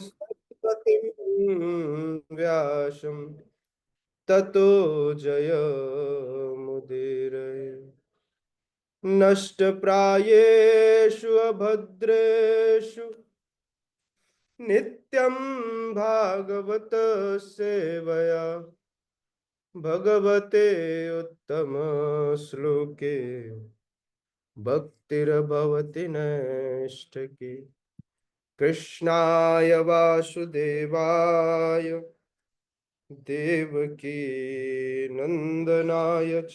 सरस्वतीं व्यासं ततो जयमुदीरये। नष्टप्रायेषु अभद्रेषु नित्यं भागवत सेवया भगवते उत्तम श्लोके भक्तिर्भवति नैष्ठिकी। कृष्णाय वासुदेवाय देवकी नंदनाय च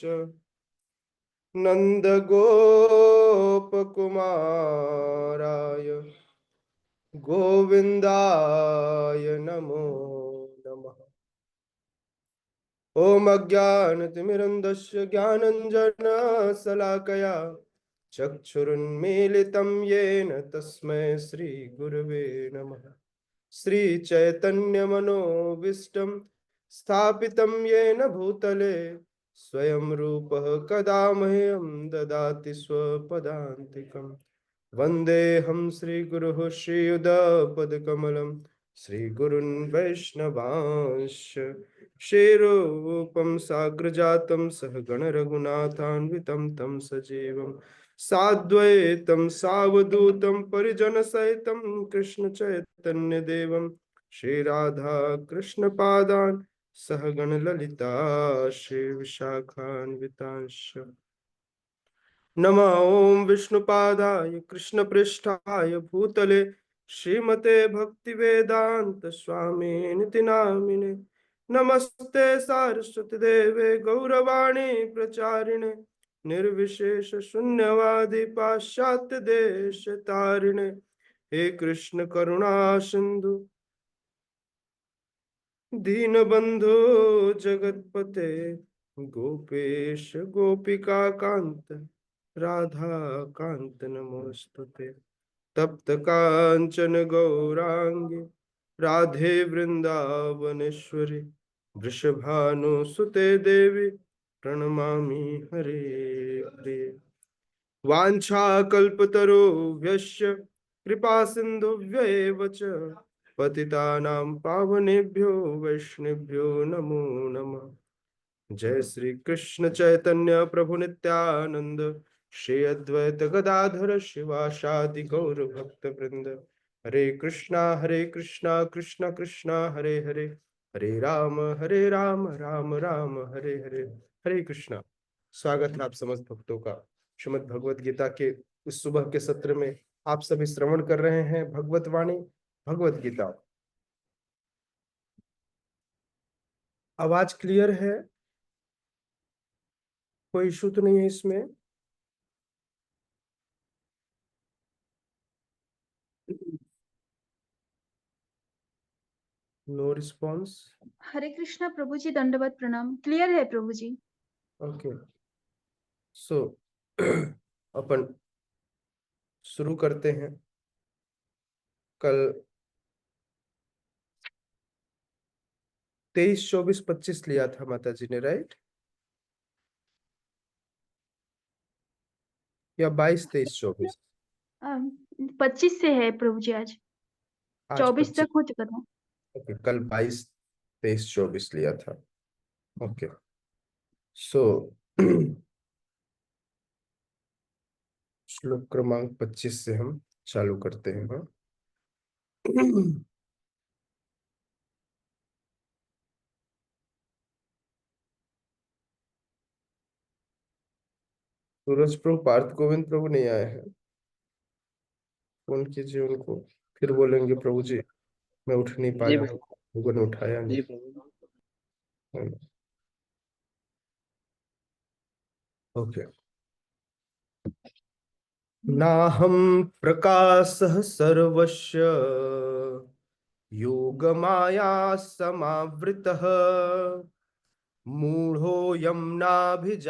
नंदगोपकुमाराय गोविंदाय नमो नमः। ओम अज्ञानतिमिरन्धस्य ज्ञानञ्जनशलाकया चक्षुरुन्मीलितं येन तस्मै श्रीगुरवे नमः। श्रीचैतन्यमनोभीष्टं स्थापितं येन भूतले स्वयं रूपः कदा मह्यं ददाति स्वपदान्तिकम्। वन्देऽहं श्रीगुरुः श्रीयुधपदकमलं श्रीगुरुन् वैष्णवांश्च श्रीरूपं साग्रजातं सहगण रघुनाथान्वितं तं सजीवं साद्वैतं सावधूतं परिजनसहितं कृष्णचैतन्यदेवं श्रीराधा कृष्णपादान् सहगण ललिता श्रीविशाखान्वितांश्च। नमः ओं विष्णुपादाय कृष्णपृष्ठाय भूतले श्रीमते भक्तिवेदांत स्वामी निति नामिने। नमस्ते सारस्वती देवे गौरवाणी प्रचारिणे निर्विशेष शून्यवादी पाश्चात्य देश तारिणे। हे कृष्ण करुणा सिंधु दीनबंधु जगतपते गोपेश गोपिका कांत राधा कांत नमोस्तुते। तप्त कांचन गौरांगी राधे वृंदावनेश्वरी वृषभानुसुते देवी प्रणमामि हरे प्रिय। वाञ्छाकल्पतरुभ्यश्च कृपा सिन्धुभ्यैव च पतितानां पावनेभ्यो वैष्णवेभ्यो नमो नमः। जय श्री कृष्ण चैतन्य प्रभु नित्यानंद श्री अद्वैत गदाधर शिवासादि गौर भक्त वृंद। हरे कृष्णा कृष्णा कृष्णा हरे हरे हरे राम राम राम हरे हरे। हरे कृष्णा। स्वागत है आप समस्त भक्तों का श्रीमद् भगवत गीता के इस सुबह के सत्र में। आप सभी श्रवण कर रहे हैं भगवत वाणी भगवत गीता। आवाज क्लियर है? कोई इशू तो नहीं है इसमें? No response. हरे कृष्णा प्रभु जी, दंडवत प्रणाम। क्लियर है प्रभु जी। ओके, सो अपन शुरू करते हैं। कल 23, 24, 25 लिया था माता जी ने, राइट? या 22, 23, 24? 25 से है प्रभु जी। आज आज 24 तक 25। हो चुका था। ओके, कल 22, 23, 24 लिया था। ओके, सो श्लोक क्रमांक 25 से हम चालू करते हैं। हाँ? सूरज प्रभु पार्थ गोविंद प्रभु नहीं आए हैं। फोन कीजिए उनको, फिर बोलेंगे प्रभु जी मैं उठ नहीं जी पाया, प्रभु। लोगों ने उठाया नहीं। जी प्रभु। ओके। नाहं प्रकाशः सर्वस्य योगमाया समावृतः मूढ़ोऽयं नाभिजानाति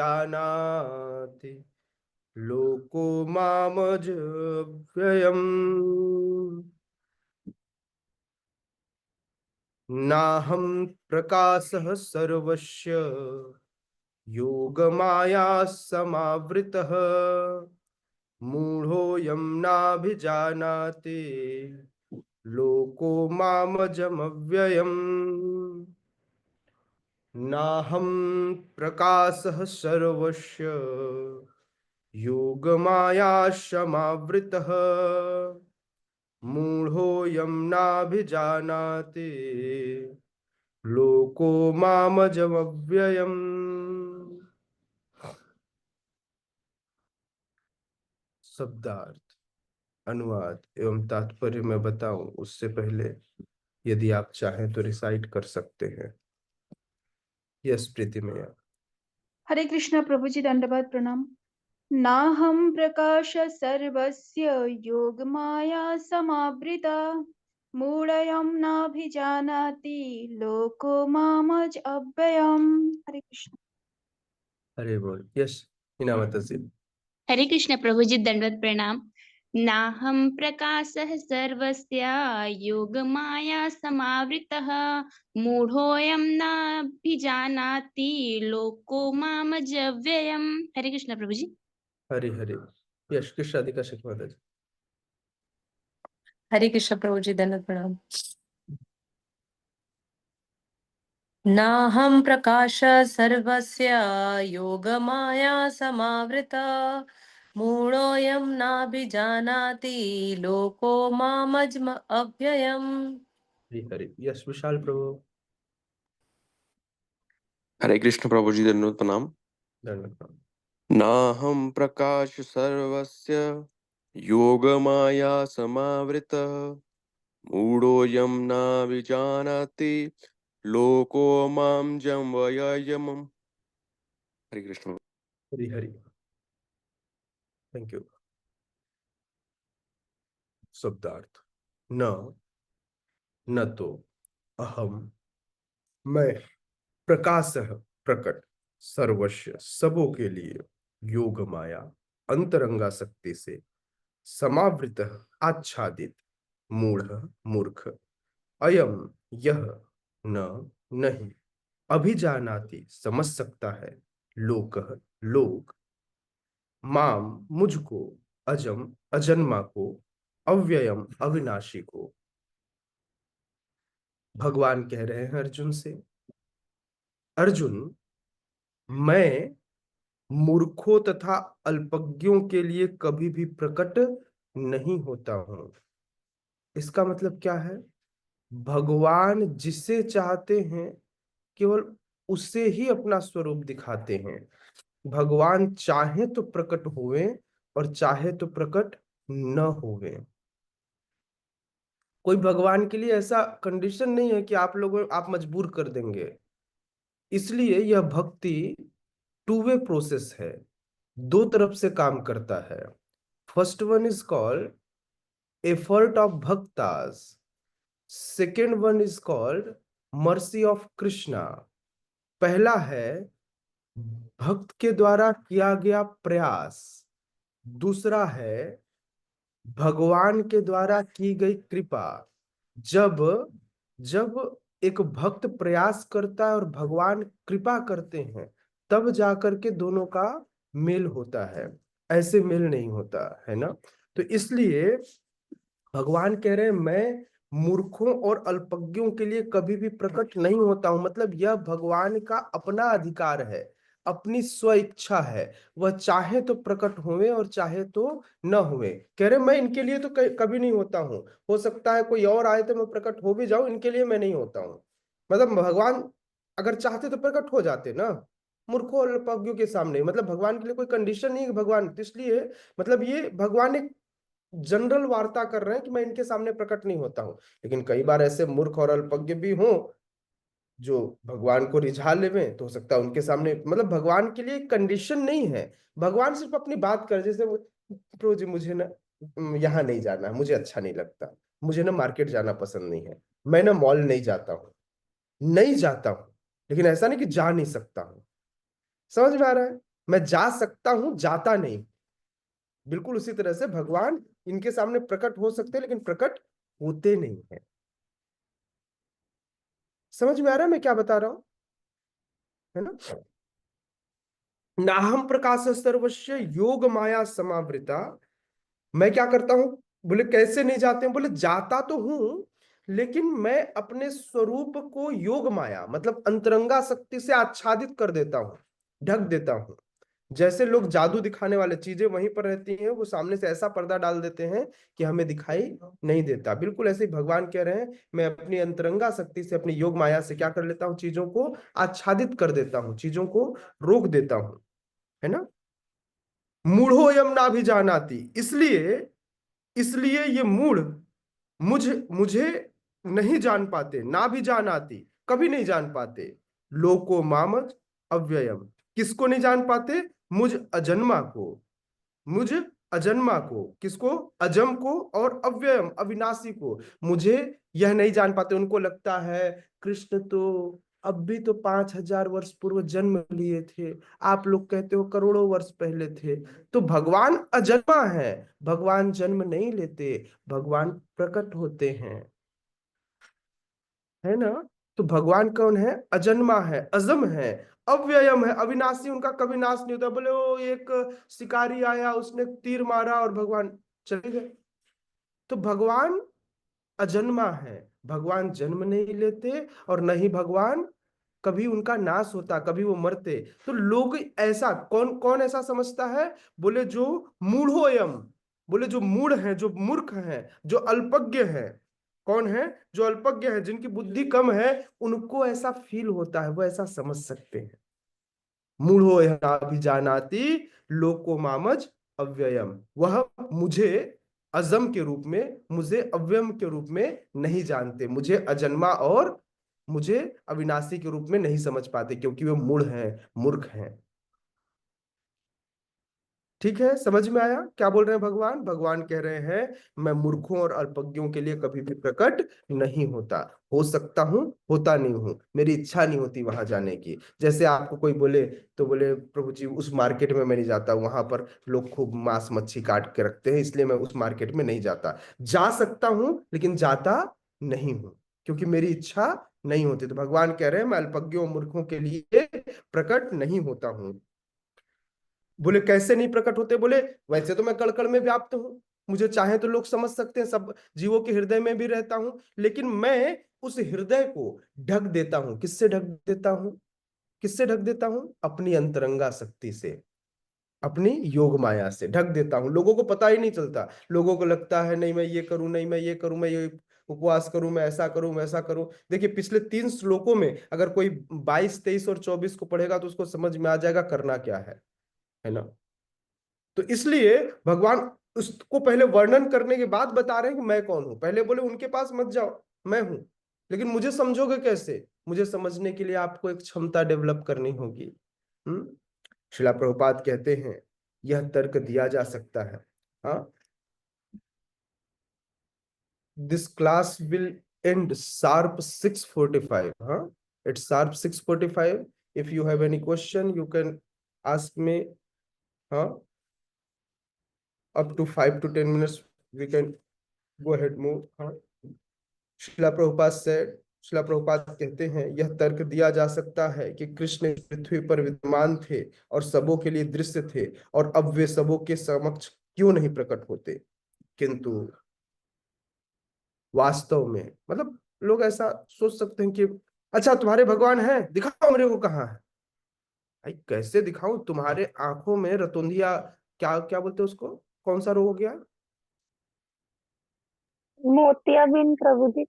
लोको मामजव्ययम्। नाहं प्रकाशः सर्वस्य योगमाया समावृतः मूढ़ोऽयं नाभिजानाति लोको मामजमव्ययम् नाहं प्रकाशः सर्वस्य योगमाया समावृतः मूढ़ोऽयं नाभिजानाति लोको मामजमव्ययम्। शब्दार्थ, अनुवाद एवं तात्पर्य मैं बताऊं उससे पहले यदि आप चाहें तो रिसाइट कर सकते हैं। यस प्रीति मैया। हरे कृष्णा प्रभु जी, दंडवत प्रणाम। नाहं प्रकाश सर्वस्य योग माया समावृता, मूढ़यं नाभिजानाति लोको मामज अव्ययम्। हरे कृष्ण। हरे बोल। यस हिना माता जी। हरे कृष्ण प्रभु जी, दंडवत प्रणाम। नाहं प्रकाशः सर्वस्य योगमाया समावृतः, मूढ़ोऽयं नाभिजानाति लोको मामजव्ययम्। हरे कृष्ण प्रभु जी। हरे हरे। यश कृष्ण राधिका शिख माता जी। हरे कृष्ण प्रभु जी, दंडवत प्रणाम। नाहं प्रकाश सर्वस्य योगमाया समावृता, मूढ़ोऽयं नाभिजानाति लोको मामजम अव्ययम्। हरे हरे। यश विशाल प्रभु। हरे कृष्ण प्रभु जी, दंडवत प्रणाम। दंडवत प्रणाम। नाहं प्रकाश सर्वस्य योगमाया समावृतः, मूढ़ोऽयं न विजानाति लोको मां जमव्ययम्। हरे कृष्ण। हरि हरि। Thank you. शब्दार्थ, न तो अहम मैं, प्रकाशः प्रकट, सर्वस्व सबों के लिए, योग माया अंतरंगा शक्ति से, समावृत आच्छादित, मूढ़ मूर्ख, अयम यह, न नहीं, अभिजानाति समझ सकता है, लोकः लोग, माम मुझको, अजम अजन्मा को, अव्ययम अविनाशी को। भगवान कह रहे हैं अर्जुन से, अर्जुन मैं मूर्खों तथा अल्पज्ञों के लिए कभी भी प्रकट नहीं होता हूं। इसका मतलब क्या है? भगवान जिसे चाहते हैं केवल उसे ही अपना स्वरूप दिखाते हैं। भगवान चाहे तो प्रकट हुए और चाहे तो प्रकट न हुए। कोई भगवान के लिए ऐसा कंडीशन नहीं है कि आप मजबूर कर देंगे। इसलिए यह भक्ति टू वे प्रोसेस है, दो तरफ से काम करता है। First one is called effort of bhaktas, second one is called mercy of Krishna. पहला है भक्त के द्वारा किया गया प्रयास, दूसरा है भगवान के द्वारा की गई कृपा। जब जब एक भक्त प्रयास करता है और भगवान कृपा करते हैं, तब जाकर के दोनों का मेल होता है, ऐसे मेल नहीं होता है ना। तो इसलिए भगवान कह रहे हैं मैं मूर्खों और अल्पज्ञों के लिए कभी भी प्रकट नहीं होता हूं। मतलब यह भगवान का अपना अधिकार है, अपनी स्व इच्छा है। वह चाहे तो प्रकट हुए और चाहे तो न हुए। कह रहे मैं इनके लिए तो कभी नहीं होता हूं। हो सकता है कोई और आए तो मैं प्रकट हो भी जाऊं, इनके लिए मैं नहीं होता हूं। मतलब भगवान अगर चाहते तो प्रकट हो जाते ना मूर्खों और अल्पज्ञों के सामने। मतलब भगवान के लिए कोई कंडीशन नहीं है कि भगवान, तो इसलिए मतलब ये भगवान एक जनरल वार्ता कर रहे हैं कि मैं इनके सामने प्रकट नहीं होता हूं। लेकिन कई बार ऐसे मूर्ख और अल्पज्ञ भी हों जो भगवान को रिझा लेवें, तो हो सकता है उनके सामने, मतलब भगवान के लिए कंडीशन नहीं है। भगवान सिर्फ अपनी बात कर, जैसे प्रभु जी मुझे ना यहाँ नहीं जाना है, मुझे अच्छा नहीं लगता, मुझे ना मार्केट जाना पसंद नहीं है, मैं ना मॉल नहीं जाता हूँ, नहीं जाता हूँ। लेकिन ऐसा नहीं कि जा नहीं सकता हूँ। समझ में आ रहा है? मैं जा सकता हूँ, जाता नहीं। बिल्कुल उसी तरह से भगवान इनके सामने प्रकट हो सकते हैं लेकिन प्रकट होते नहीं है। समझ में आ रहा है मैं क्या बता रहा हूं? है ना। नाहम प्रकाश सर्वस्य योग माया समावृता। मैं क्या करता हूं? बोले कैसे नहीं जाते हैं? बोले जाता तो हूं, लेकिन मैं अपने स्वरूप को योग माया मतलब अंतरंगा शक्ति से आच्छादित कर देता हूं, ढक देता हूं। जैसे लोग जादू दिखाने वाले चीजें वहीं पर रहती हैं, वो सामने से ऐसा पर्दा डाल देते हैं कि हमें दिखाई नहीं देता। बिल्कुल ऐसे ही भगवान कह रहे हैं, मैं अपनी अंतरंगा शक्ति से, अपनी योग माया से क्या कर लेता हूँ, चीजों को आच्छादित कर देता हूँ, चीजों को रोक देता हूँ, है ना। मूढ़ो यम ना भी जानाति, इसलिए इसलिए ये मूढ़ मुझे नहीं जान पाते, ना भी जान आती, कभी नहीं जान पाते। लोको मामज अव्ययम, किसको नहीं जान पाते? मुझ अजन्मा को, मुझ अजन्मा को, किसको? अजम को, और अव्ययम अविनाशी को। मुझे यह नहीं जान पाते। उनको लगता है कृष्ण तो अब भी तो 5,000 वर्ष पूर्व जन्म लिए थे, आप लोग कहते हो करोड़ों वर्ष पहले थे। तो भगवान अजन्मा है, भगवान जन्म नहीं लेते, भगवान प्रकट होते हैं, है ना। तो भगवान कौन है? अजन्मा है, अजम है, अव्ययम है, अविनाशी, उनका कभी नाश नहीं होता। बोले वो एक शिकारी आया, उसने तीर मारा और भगवान चले गए। तो भगवान अजन्मा है, भगवान जन्म नहीं लेते, और नहीं भगवान कभी उनका नाश होता, कभी वो मरते। तो लोग ऐसा, कौन कौन ऐसा समझता है? बोले जो मूढ़ोयम, बोले जो मूढ़ हैं, जो मूर्ख हैं, जो अल्पज्ञ हैं। कौन है? जो अल्पज्ञ है, जिनकी बुद्धि कम है, उनको ऐसा फील होता है, वो ऐसा समझ सकते हैं। मूढ़ो यभिजानाति लोको मामज अव्ययम, वह मुझे अजम के रूप में, मुझे अव्ययम के रूप में नहीं जानते, मुझे अजन्मा और मुझे अविनाशी के रूप में नहीं समझ पाते, क्योंकि वे मूढ़ हैं, मूर्ख हैं। ठीक है, समझ में आया क्या बोल रहे हैं भगवान? भगवान कह रहे हैं मैं मूर्खों और अल्पज्ञों के लिए कभी भी प्रकट नहीं होता। हो सकता हूं, होता नहीं हूं, मेरी इच्छा नहीं होती वहां जाने की। जैसे आपको कोई बोले तो बोले प्रभु जी उस मार्केट में मैं नहीं जाता, वहां पर लोग खूब मांस मच्छी काट के रखते हैं, इसलिए मैं उस मार्केट में नहीं जाता। जा सकता हूं लेकिन जाता नहीं हूं, क्योंकि मेरी इच्छा नहीं होती। तो भगवान कह रहे हैं मैं अल्पज्ञों मूर्खों के लिए प्रकट नहीं होता हूं। बोले कैसे नहीं प्रकट होते? बोले वैसे तो मैं कण कण में व्याप्त हूं, मुझे चाहे तो लोग समझ सकते हैं, सब जीवों के हृदय में भी रहता हूं, लेकिन मैं उस हृदय को ढक देता हूं। किससे ढक देता हूं? किससे ढक देता हूं? अपनी अंतरंगा शक्ति से, अपनी योग माया से ढक देता हूं। लोगों को पता ही नहीं चलता, लोगों को लगता है नहीं मैं ये करूं, नहीं मैं ये करूं, मैं ये उपवास करूं, मैं ऐसा करूं, मैं ऐसा करूं। देखिए पिछले 3 श्लोकों में अगर कोई 22, 23 और 24 को पढ़ेगा तो उसको समझ में आ जाएगा करना क्या है ना। तो इसलिए भगवान उसको पहले वर्णन करने के बाद बता रहे हैं कि मैं कौन हूं। पहले बोले उनके पास मत जाओ, मैं हूं, लेकिन मुझे समझोगे कैसे? मुझे समझने के लिए आपको एक क्षमता डेवलप करनी होगी। हम्म। श्रीला प्रभुपाद कहते हैं यह तर्क दिया जा सकता है, हाँ, this class will and sharp 6:45, हाँ, it's sharp 6:45। If you have any question you can ask me, हाँ, up to 5 to 10 minutes we can go ahead move, हाँ। शिला प्रभुपाद से, शिला प्रभुपाद कहते हैं यह तर्क दिया जा सकता है कि कृष्ण इस पृथ्वी पर विद्यमान थे और सबों के लिए दृश्य थे, और अब वे सबों के समक्ष क्यों नहीं प्रकट होते। किंतु वास्तव में मतलब लोग ऐसा सोच सकते हैं कि अच्छा तुम्हारे भगवान हैं, दिखाओ मेरे को कहाँ है। भाई कैसे दिखाऊं? तुम्हारे आंखों में रतुंधिया, क्या क्या बोलते हैं उसको, कौन सा रोग हो गया? मोतियाबिंद प्रभु जी।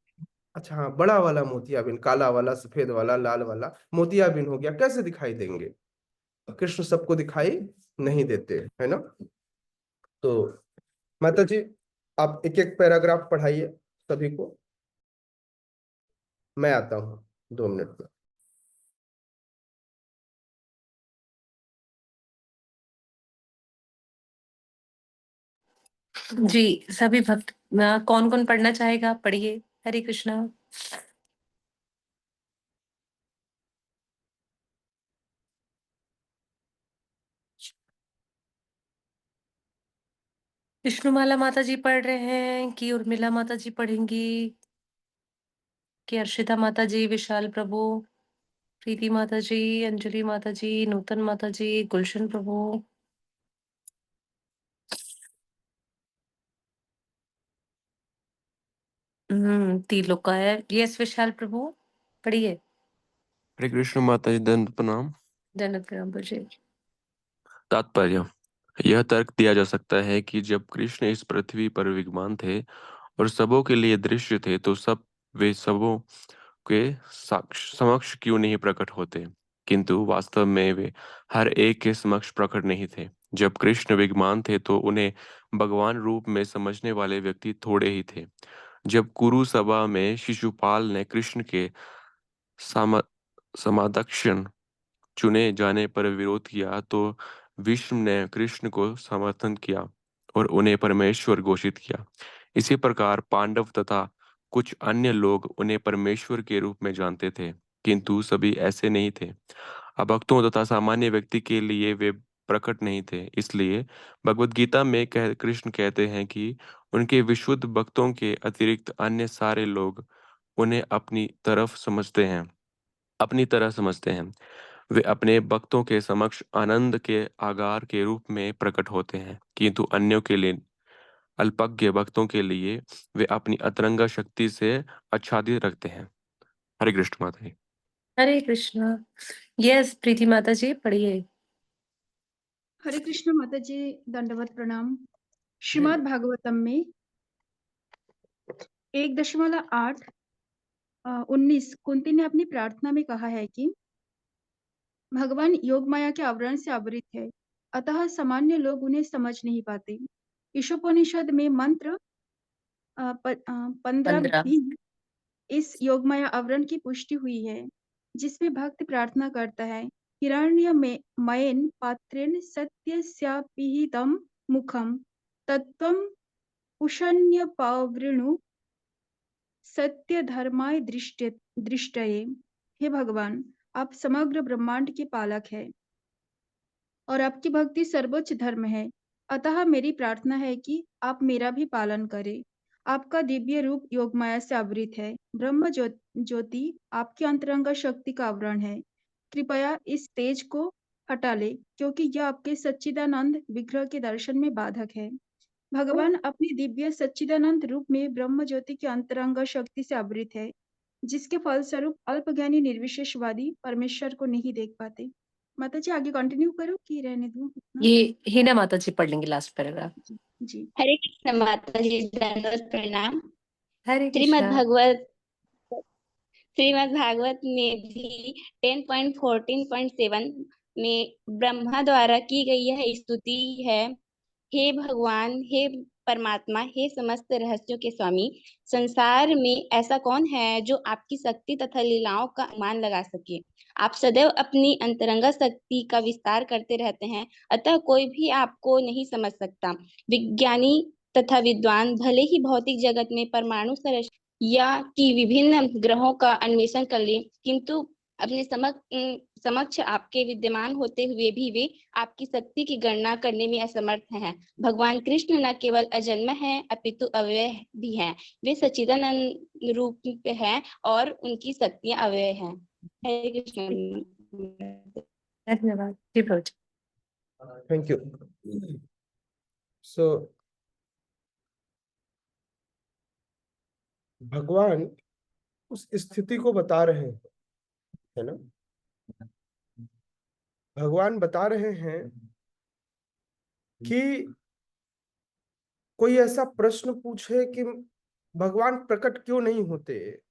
अच्छा हाँ, बड़ा वाला मोतियाबिंद, काला वाला, सफेद वाला, लाल वाला मोतियाबिंद हो गया, कैसे दिखाई देंगे? कृष्ण सबको दिखाई नहीं देते, है ना। तो माता जी आप एक एक पैराग्राफ पढ़ाइए सभी को, मैं आता हूँ 2 मिनट में। जी, सभी भक्त कौन कौन पढ़ना चाहेगा? पढ़िए। हरे कृष्णा। विष्णुमाला माता जी पढ़ रहे हैं कि उर्मिला माता जी पढ़ेंगी कि अर्शिता माता जी, विशाल प्रभु, प्रीति माता जी, अंजलि माता जी, नूतन माता जी, गुलशन प्रभु। त्रिलोका है। यस विशाल प्रभु, पढ़िए। हरे कृष्ण माता जी, दंड प्रणाम। दंडवत प्रणाम जी। तात्पर्य: यह तर्क दिया जा सकता है कि जब कृष्ण इस पृथ्वी पर विद्यमान थे और सबों के लिए दृश्य थे, तो वे सबों के समक्ष क्यों नहीं प्रकट होते, किंतु वास्तव में वे हर एक के समक्ष प्रकट नहीं थे। जब कृष्ण विद्यमान थे तो उन्हें भगवान रूप में समझने वाले व्यक्ति थोड़े ही थे। जब कुरु सभा में शिशुपाल ने कृष्ण के सम समादक्षिण चुने जाने पर विरोध किया, तो विष्णु ने कृष्ण को समर्थन किया और उन्हें परमेश्वर घोषित किया। इसी प्रकार पांडव तथा कुछ अन्य लोग उन्हें परमेश्वर के रूप में जानते थे, किंतु सभी ऐसे नहीं थे। अभक्तों तथा सामान्य व्यक्ति के लिए वे प्रकट नहीं थे। इसलिए भगवत गीता में कृष्ण कहते हैं कि उनके विशुद्ध भक्तों के अतिरिक्त अन्य सारे लोग उन्हें अपनी तरह समझते हैं। वे अपने भक्तों के समक्ष आनंद के आगार के रूप में प्रकट होते हैं, किंतु अन्यों के लिए, अल्पज्ञ भक्तों के लिए, वे अपनी अतरंगा शक्ति से आच्छादित रखते हैं। हरे कृष्ण माता जी। हरे कृष्णा। यस प्रीति माता जी, पढ़िए। हरे कृष्ण माता जी, दंडवत प्रणाम। श्रीमद् भागवतम में 1.8:19 कुंती ने अपनी प्रार्थना में कहा है कि भगवान योग माया के आवरण से आवृत है, अतः सामान्य लोग उन्हें समझ नहीं पाते। ईशोपनिषद में मंत्र 15 15। भी इस योग माया आवरण की पुष्टि हुई है, जिसमें भक्त प्रार्थना करता है, हिरण्य में मयेन पात्रेण सत्यस्यापिहितं मुखम तत्त्वं पुषण्यपावृणु सत्य धर्माय दृष्टये। हे भगवान, आप समग्र ब्रह्मांड के पालक हैं और आपकी भक्ति सर्वोच्च धर्म है। अतः मेरी प्रार्थना है कि आप मेरा भी पालन करें। आपका दिव्य रूप योग माया से आवृत है। ब्रह्म ज्योति आपकी अंतरंग शक्ति का आवरण है। कृपया इस तेज को हटा ले, क्योंकि यह आपके सच्चिदानंद विग्रह के दर्शन में बाधक है। भगवान अपने दिव्य सच्चिदानंद रूप में ब्रह्म ज्योति की अंतरंग शक्ति से आवृत है, जिसके फलस्वरूप अल्पज्ञानी निर्विशेषवादी परमेश्वर को नहीं देख पाते। माता जी आगे कंटिन्यू करो कि रहने दूं इतना? ये हिना माता जी पढ़ लेंगे लास्ट पैराग्राफ। जी। हरे कृष्ण माता जी, दंडवत प्रणाम। हरे श्रीमद् कृष्णा। भागवत में भी 10.14.7 में ब्रह्मा द्वारा की गई यह स्तुति है। हे भगवान, हे परमात्मा, हे समस्त रहस्यों के स्वामी, संसार में ऐसा कौन है जो आपकी शक्ति तथा लीलाओं का अनुमान लगा सके। आप सदैव अपनी अंतरंगा शक्ति का विस्तार करते रहते हैं, अतः कोई भी आपको नहीं समझ सकता। विज्ञानी तथा विद्वान भले ही भौतिक जगत में परमाणु संरचना या कि विभिन्न ग्रहों का अन्वेषण कर ले, किंतु अपने समक्ष आपके विद्यमान होते हुए भी वे आपकी शक्ति की गणना करने में असमर्थ हैं। भगवान कृष्ण न केवल अजन्म है, अपितु अव्यय भी हैं। वे सच्चिदानंद रूप हैं और उनकी शक्तियां अव्यय हैं। हरे कृष्ण। धन्यवाद जी प्रभु जी। Thank you. सो भगवान उस स्थिति को बता रहे हैं, है ना। भगवान बता रहे हैं कि कोई ऐसा प्रश्न पूछे कि भगवान प्रकट क्यों नहीं होते,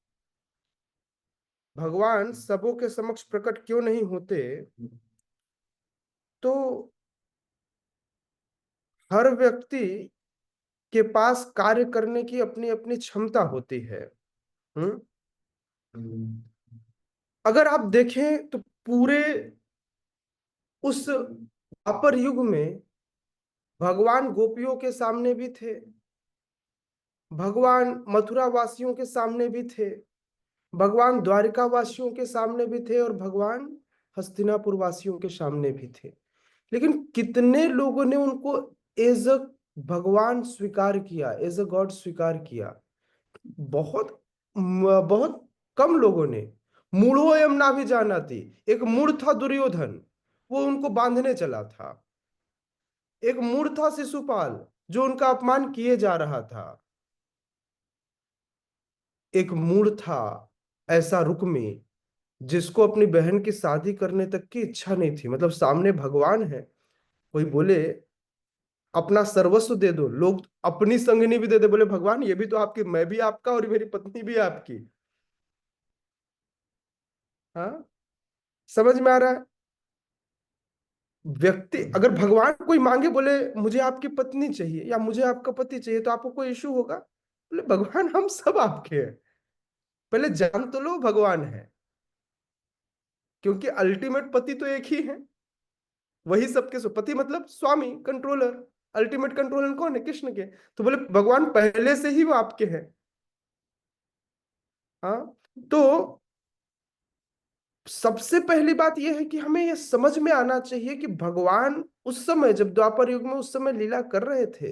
भगवान सबों के समक्ष प्रकट क्यों नहीं होते, तो हर व्यक्ति के पास कार्य करने की अपनी अपनी क्षमता होती है। अगर आप देखें तो पूरे उस द्वापर युग में भगवान गोपियों के सामने भी थे, भगवान मथुरा वासियों के सामने भी थे, भगवान द्वारिका वासियों के सामने भी थे और भगवान हस्तिनापुर वासियों के सामने भी थे। लेकिन कितने लोगों ने उनको एज अ भगवान स्वीकार किया, एज अ गॉड स्वीकार किया? बहुत बहुत कम लोगों ने। मूढ़ो एम ना भी जाना थी, एक मूढ़ था दुर्योधन, वो उनको बांधने चला था। एक मूढ़ था शिशुपाल, जो उनका अपमान किए जा रहा था। एक मूड था ऐसा रुक्मी, जिसको अपनी बहन की शादी करने तक की इच्छा नहीं थी। मतलब सामने भगवान है, कोई बोले अपना सर्वस्व दे दो, लोग अपनी संगनी भी दे दे, बोले भगवान ये भी तो आपकी, मैं भी आपका और मेरी पत्नी भी आपकी। हाँ, समझ में आ रहा है? व्यक्ति अगर भगवान कोई मांगे, बोले मुझे आपकी पत्नी चाहिए या मुझे आपका पति चाहिए, तो आपको कोई इश्यू होगा? बोले भगवान हम सब आपके हैं, पहले जान तो लो भगवान है, क्योंकि अल्टीमेट पति तो एक ही है, वही सबके पति, मतलब स्वामी, कंट्रोलर। अल्टीमेट कंट्रोलर कौन है? कृष्ण के। तो बोले भगवान पहले से ही वो आपके हैं। हाँ, तो सबसे पहली बात यह है कि हमें यह समझ में आना चाहिए कि भगवान उस समय, जब द्वापर युग में उस समय लीला कर रहे थे,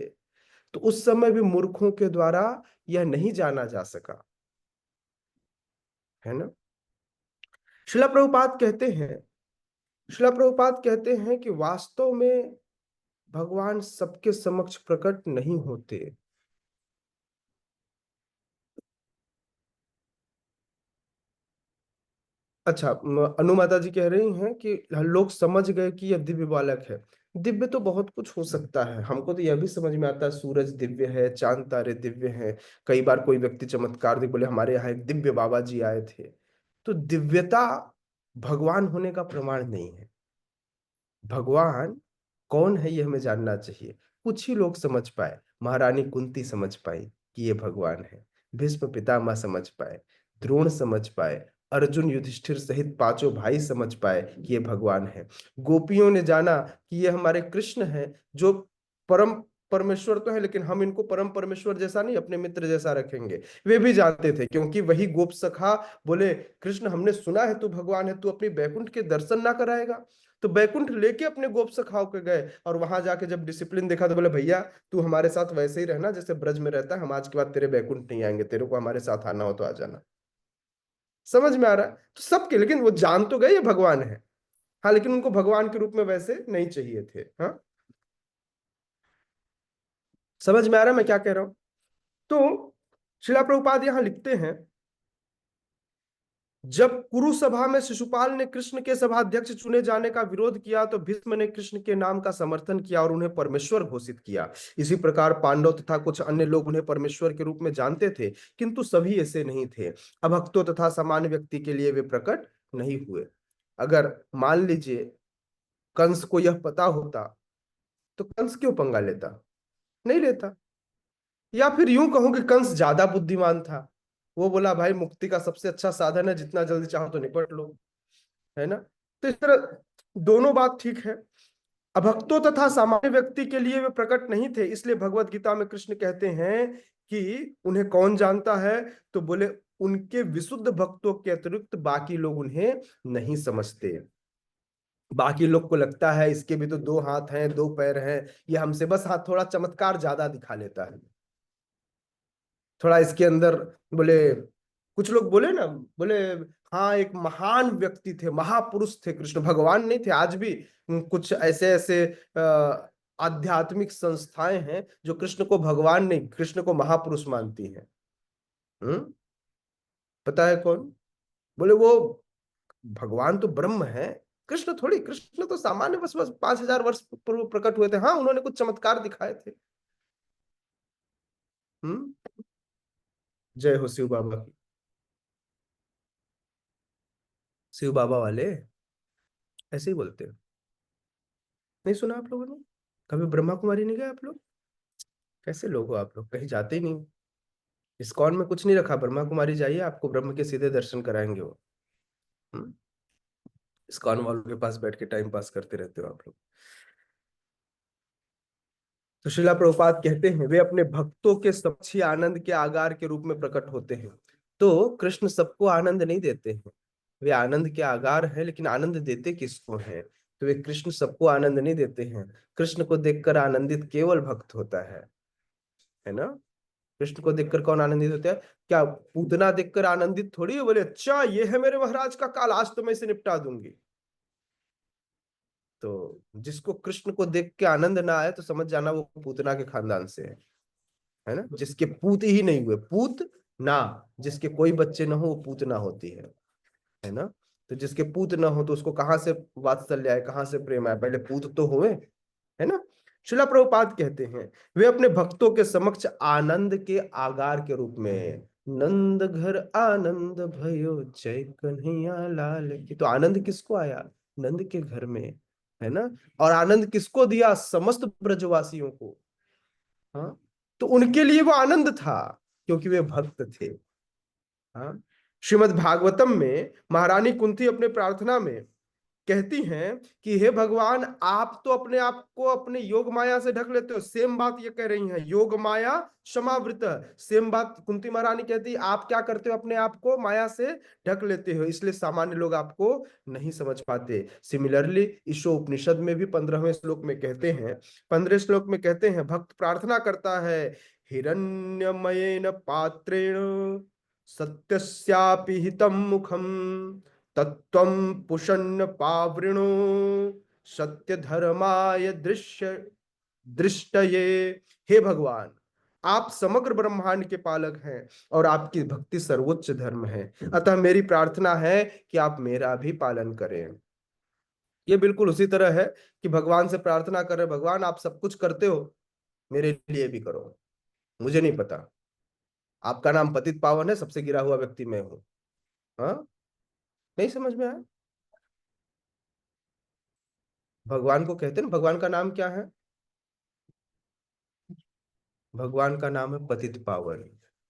तो उस समय भी मूर्खों के द्वारा यह नहीं जाना जा सका, है ना। शिला प्रभुपाद कहते हैं, शिला प्रभुपाद कहते हैं कि वास्तव में भगवान सबके समक्ष प्रकट नहीं होते। अच्छा, अनुमाता जी कह रही हैं कि लोग समझ गए कि यह दिव्य बालक है। दिव्य तो बहुत कुछ हो सकता है, हमको तो यह भी समझ में आता है सूरज दिव्य है, चांद तारे दिव्य हैं। कई बार कोई व्यक्ति चमत्कार दे, बोले हमारे यहाँ एक दिव्य बाबा जी आए थे। तो दिव्यता भगवान होने का प्रमाण नहीं है। भगवान कौन है ये हमें जानना चाहिए। कुछ ही लोग समझ पाए, महारानी कुंती समझ पाई कि ये भगवान है, भीष्म पितामह समझ पाए, द्रोण समझ पाए, अर्जुन युधिष्ठिर सहित पांचों भाई समझ पाए कि ये भगवान है। गोपियों ने जाना कि ये हमारे कृष्ण हैं, जो परम परमेश्वर तो है, लेकिन हम इनको परम परमेश्वर जैसा नहीं, अपने मित्र जैसा रखेंगे। वे भी जानते थे, क्योंकि वही गोप सखा बोले कृष्ण हमने सुना है तू भगवान है, तू अपनी बैकुंठ के दर्शन ना कराएगा। तो बैकुंठ लेके अपने गोप सखाओं के गए, और वहां जाके जब डिसिप्लिन देखा तो बोले भैया तू हमारे साथ वैसे ही रहना जैसे ब्रज में रहता है, हम आज के बाद तेरे बैकुंठ नहीं आएंगे, तेरे को हमारे साथ आना हो तो आ जाना। समझ में आ रहा है? तो सबके, लेकिन वो जान तो गए ये भगवान है। हाँ, लेकिन उनको भगवान के रूप में वैसे नहीं चाहिए थे। हाँ, समझ में आ रहा है मैं क्या कह रहा हूं? तो शिला प्रभुपाद यहां लिखते हैं, जब कुरु सभा में शिशुपाल ने कृष्ण के सभाध्यक्ष चुने जाने का विरोध किया, तो भीष्म ने कृष्ण के नाम का समर्थन किया और उन्हें परमेश्वर घोषित किया। इसी प्रकार पांडव तथा कुछ अन्य लोग उन्हें परमेश्वर के रूप में जानते थे, किंतु सभी ऐसे नहीं थे। अभक्तों तथा सामान्य व्यक्ति के लिए वे प्रकट नहीं हुए। अगर मान लीजिए कंस को यह पता होता, तो कंस क्यों पंगा लेता? नहीं लेता। या फिर यूं कहूं कि कंस ज्यादा बुद्धिमान था, वो बोला भाई मुक्ति का सबसे अच्छा साधन है, जितना जल्दी चाहो तो निपट लो, है ना। तो इस तरह दोनों बात ठीक है। अभक्तों तथा सामान्य व्यक्ति के लिए वे प्रकट नहीं थे, इसलिए भगवत गीता में कृष्ण कहते हैं कि उन्हें कौन जानता है? तो बोले उनके विशुद्ध भक्तों के अतिरिक्त बाकी लोग उन्हें नहीं समझते। बाकी लोग को लगता है इसके भी तो दो हाथ हैं, दो पैर हैं, ये हमसे बस हाथ थोड़ा चमत्कार ज्यादा दिखा लेता है, थोड़ा इसके अंदर। बोले कुछ लोग बोले ना, बोले हाँ एक महान व्यक्ति थे, महापुरुष थे कृष्ण, भगवान नहीं थे। आज भी कुछ ऐसे ऐसे आध्यात्मिक संस्थाएं हैं जो कृष्ण को भगवान नहीं, कृष्ण को महापुरुष मानती हैं। पता है कौन? बोले वो भगवान तो ब्रह्म है, कृष्ण थोड़ी, कृष्ण तो सामान्य बस बस 5000 वर्ष पूर्व प्रकट हुए थे। हाँ, उन्होंने कुछ चमत्कार दिखाए थे। हम्म। जय हो शिव बाबा की। शिव बाबा वाले ऐसे ही बोलते हैं। नहीं सुना आप लोगों ने? कभी ब्रह्मा कुमारी नहीं गए आप लोग? कैसे लोग हो आप लोग, कहीं जाते ही नहीं। इस्कॉन में कुछ नहीं रखा, ब्रह्मा कुमारी जाइए, आपको ब्रह्म के सीधे दर्शन कराएंगे वो। हम्म। इस्कॉन वालों के पास बैठ के टाइम पास करते रहते हो आप लोग। तो श्रीला प्रभुपाद कहते हैं वे अपने भक्तों के समक्षी आनंद के आगार के रूप में प्रकट होते हैं। तो कृष्ण सबको आनंद नहीं देते हैं, वे आनंद के आगार हैं, लेकिन आनंद देते किसको हैं? तो वे कृष्ण सबको आनंद नहीं देते हैं। कृष्ण को देखकर आनंदित केवल भक्त होता है ना। कृष्ण को देखकर कौन आनंदित होता है? क्या पूतना देखकर आनंदित थोड़ी है, बोले अच्छा ये है मेरे महाराज का काल, आज तो मैं इसे निपटा दूंगी। तो जिसको कृष्ण को देख के आनंद ना आए, तो समझ जाना वो पूतना के खानदान से है ना। जिसके पूत ही नहीं हुए, पूत ना, जिसके कोई बच्चे ना हो वो पूतना होती है ना। तो जिसके पूत ना हो तो उसको कहाँ से वात्सल्य आए, कहाँ से प्रेम आए, पहले पूत तो होए, है ना। शिला प्रभुपाद कहते हैं वे अपने भक्तों के समक्ष आनंद के आगार के रूप में, नंद घर आनंद भयो जय कन्हैया लाल की, तो आनंद किसको आया, नंद के घर में, है ना। और आनंद किसको दिया, समस्त ब्रजवासियों को। हाँ, तो उनके लिए वो आनंद था क्योंकि वे भक्त थे। हाँ, श्रीमद् भागवतम में महारानी कुंती अपने प्रार्थना में कहती हैं कि हे भगवान, आप तो अपने आप को अपने योग माया से ढक लेते हो। सेम बात ये कह रही हैं, योग माया क्षमावृत। सेम बात कुंती महारानी कहती है, आप क्या करते हो, अपने आप को माया से ढक लेते हो, इसलिए सामान्य लोग आपको नहीं समझ पाते। सिमिलरली ईशो उपनिषद में भी 15वें श्लोक में कहते हैं, 15वें श्लोक में कहते हैं, भक्त प्रार्थना करता है, हिरण्यमयेन पात्रेण सत्यस्यापि हितं मुखम तत्त्वं पुषन्न पावृणो सत्य धर्माय दृश्य दृष्टये। हे भगवान, आप समग्र ब्रह्मांड के पालक हैं और आपकी भक्ति सर्वोच्च धर्म है, अतः मेरी प्रार्थना है कि आप मेरा भी पालन करें। ये बिल्कुल उसी तरह है कि भगवान से प्रार्थना करें, भगवान आप सब कुछ करते हो, मेरे लिए भी करो। मुझे नहीं पता, आपका नाम पतित पावन है, सबसे गिरा हुआ व्यक्ति मैं हूं। हाँ, नहीं समझ में आया। भगवान को कहते हैं ना, भगवान का नाम क्या है, भगवान का नाम है पतित पावन।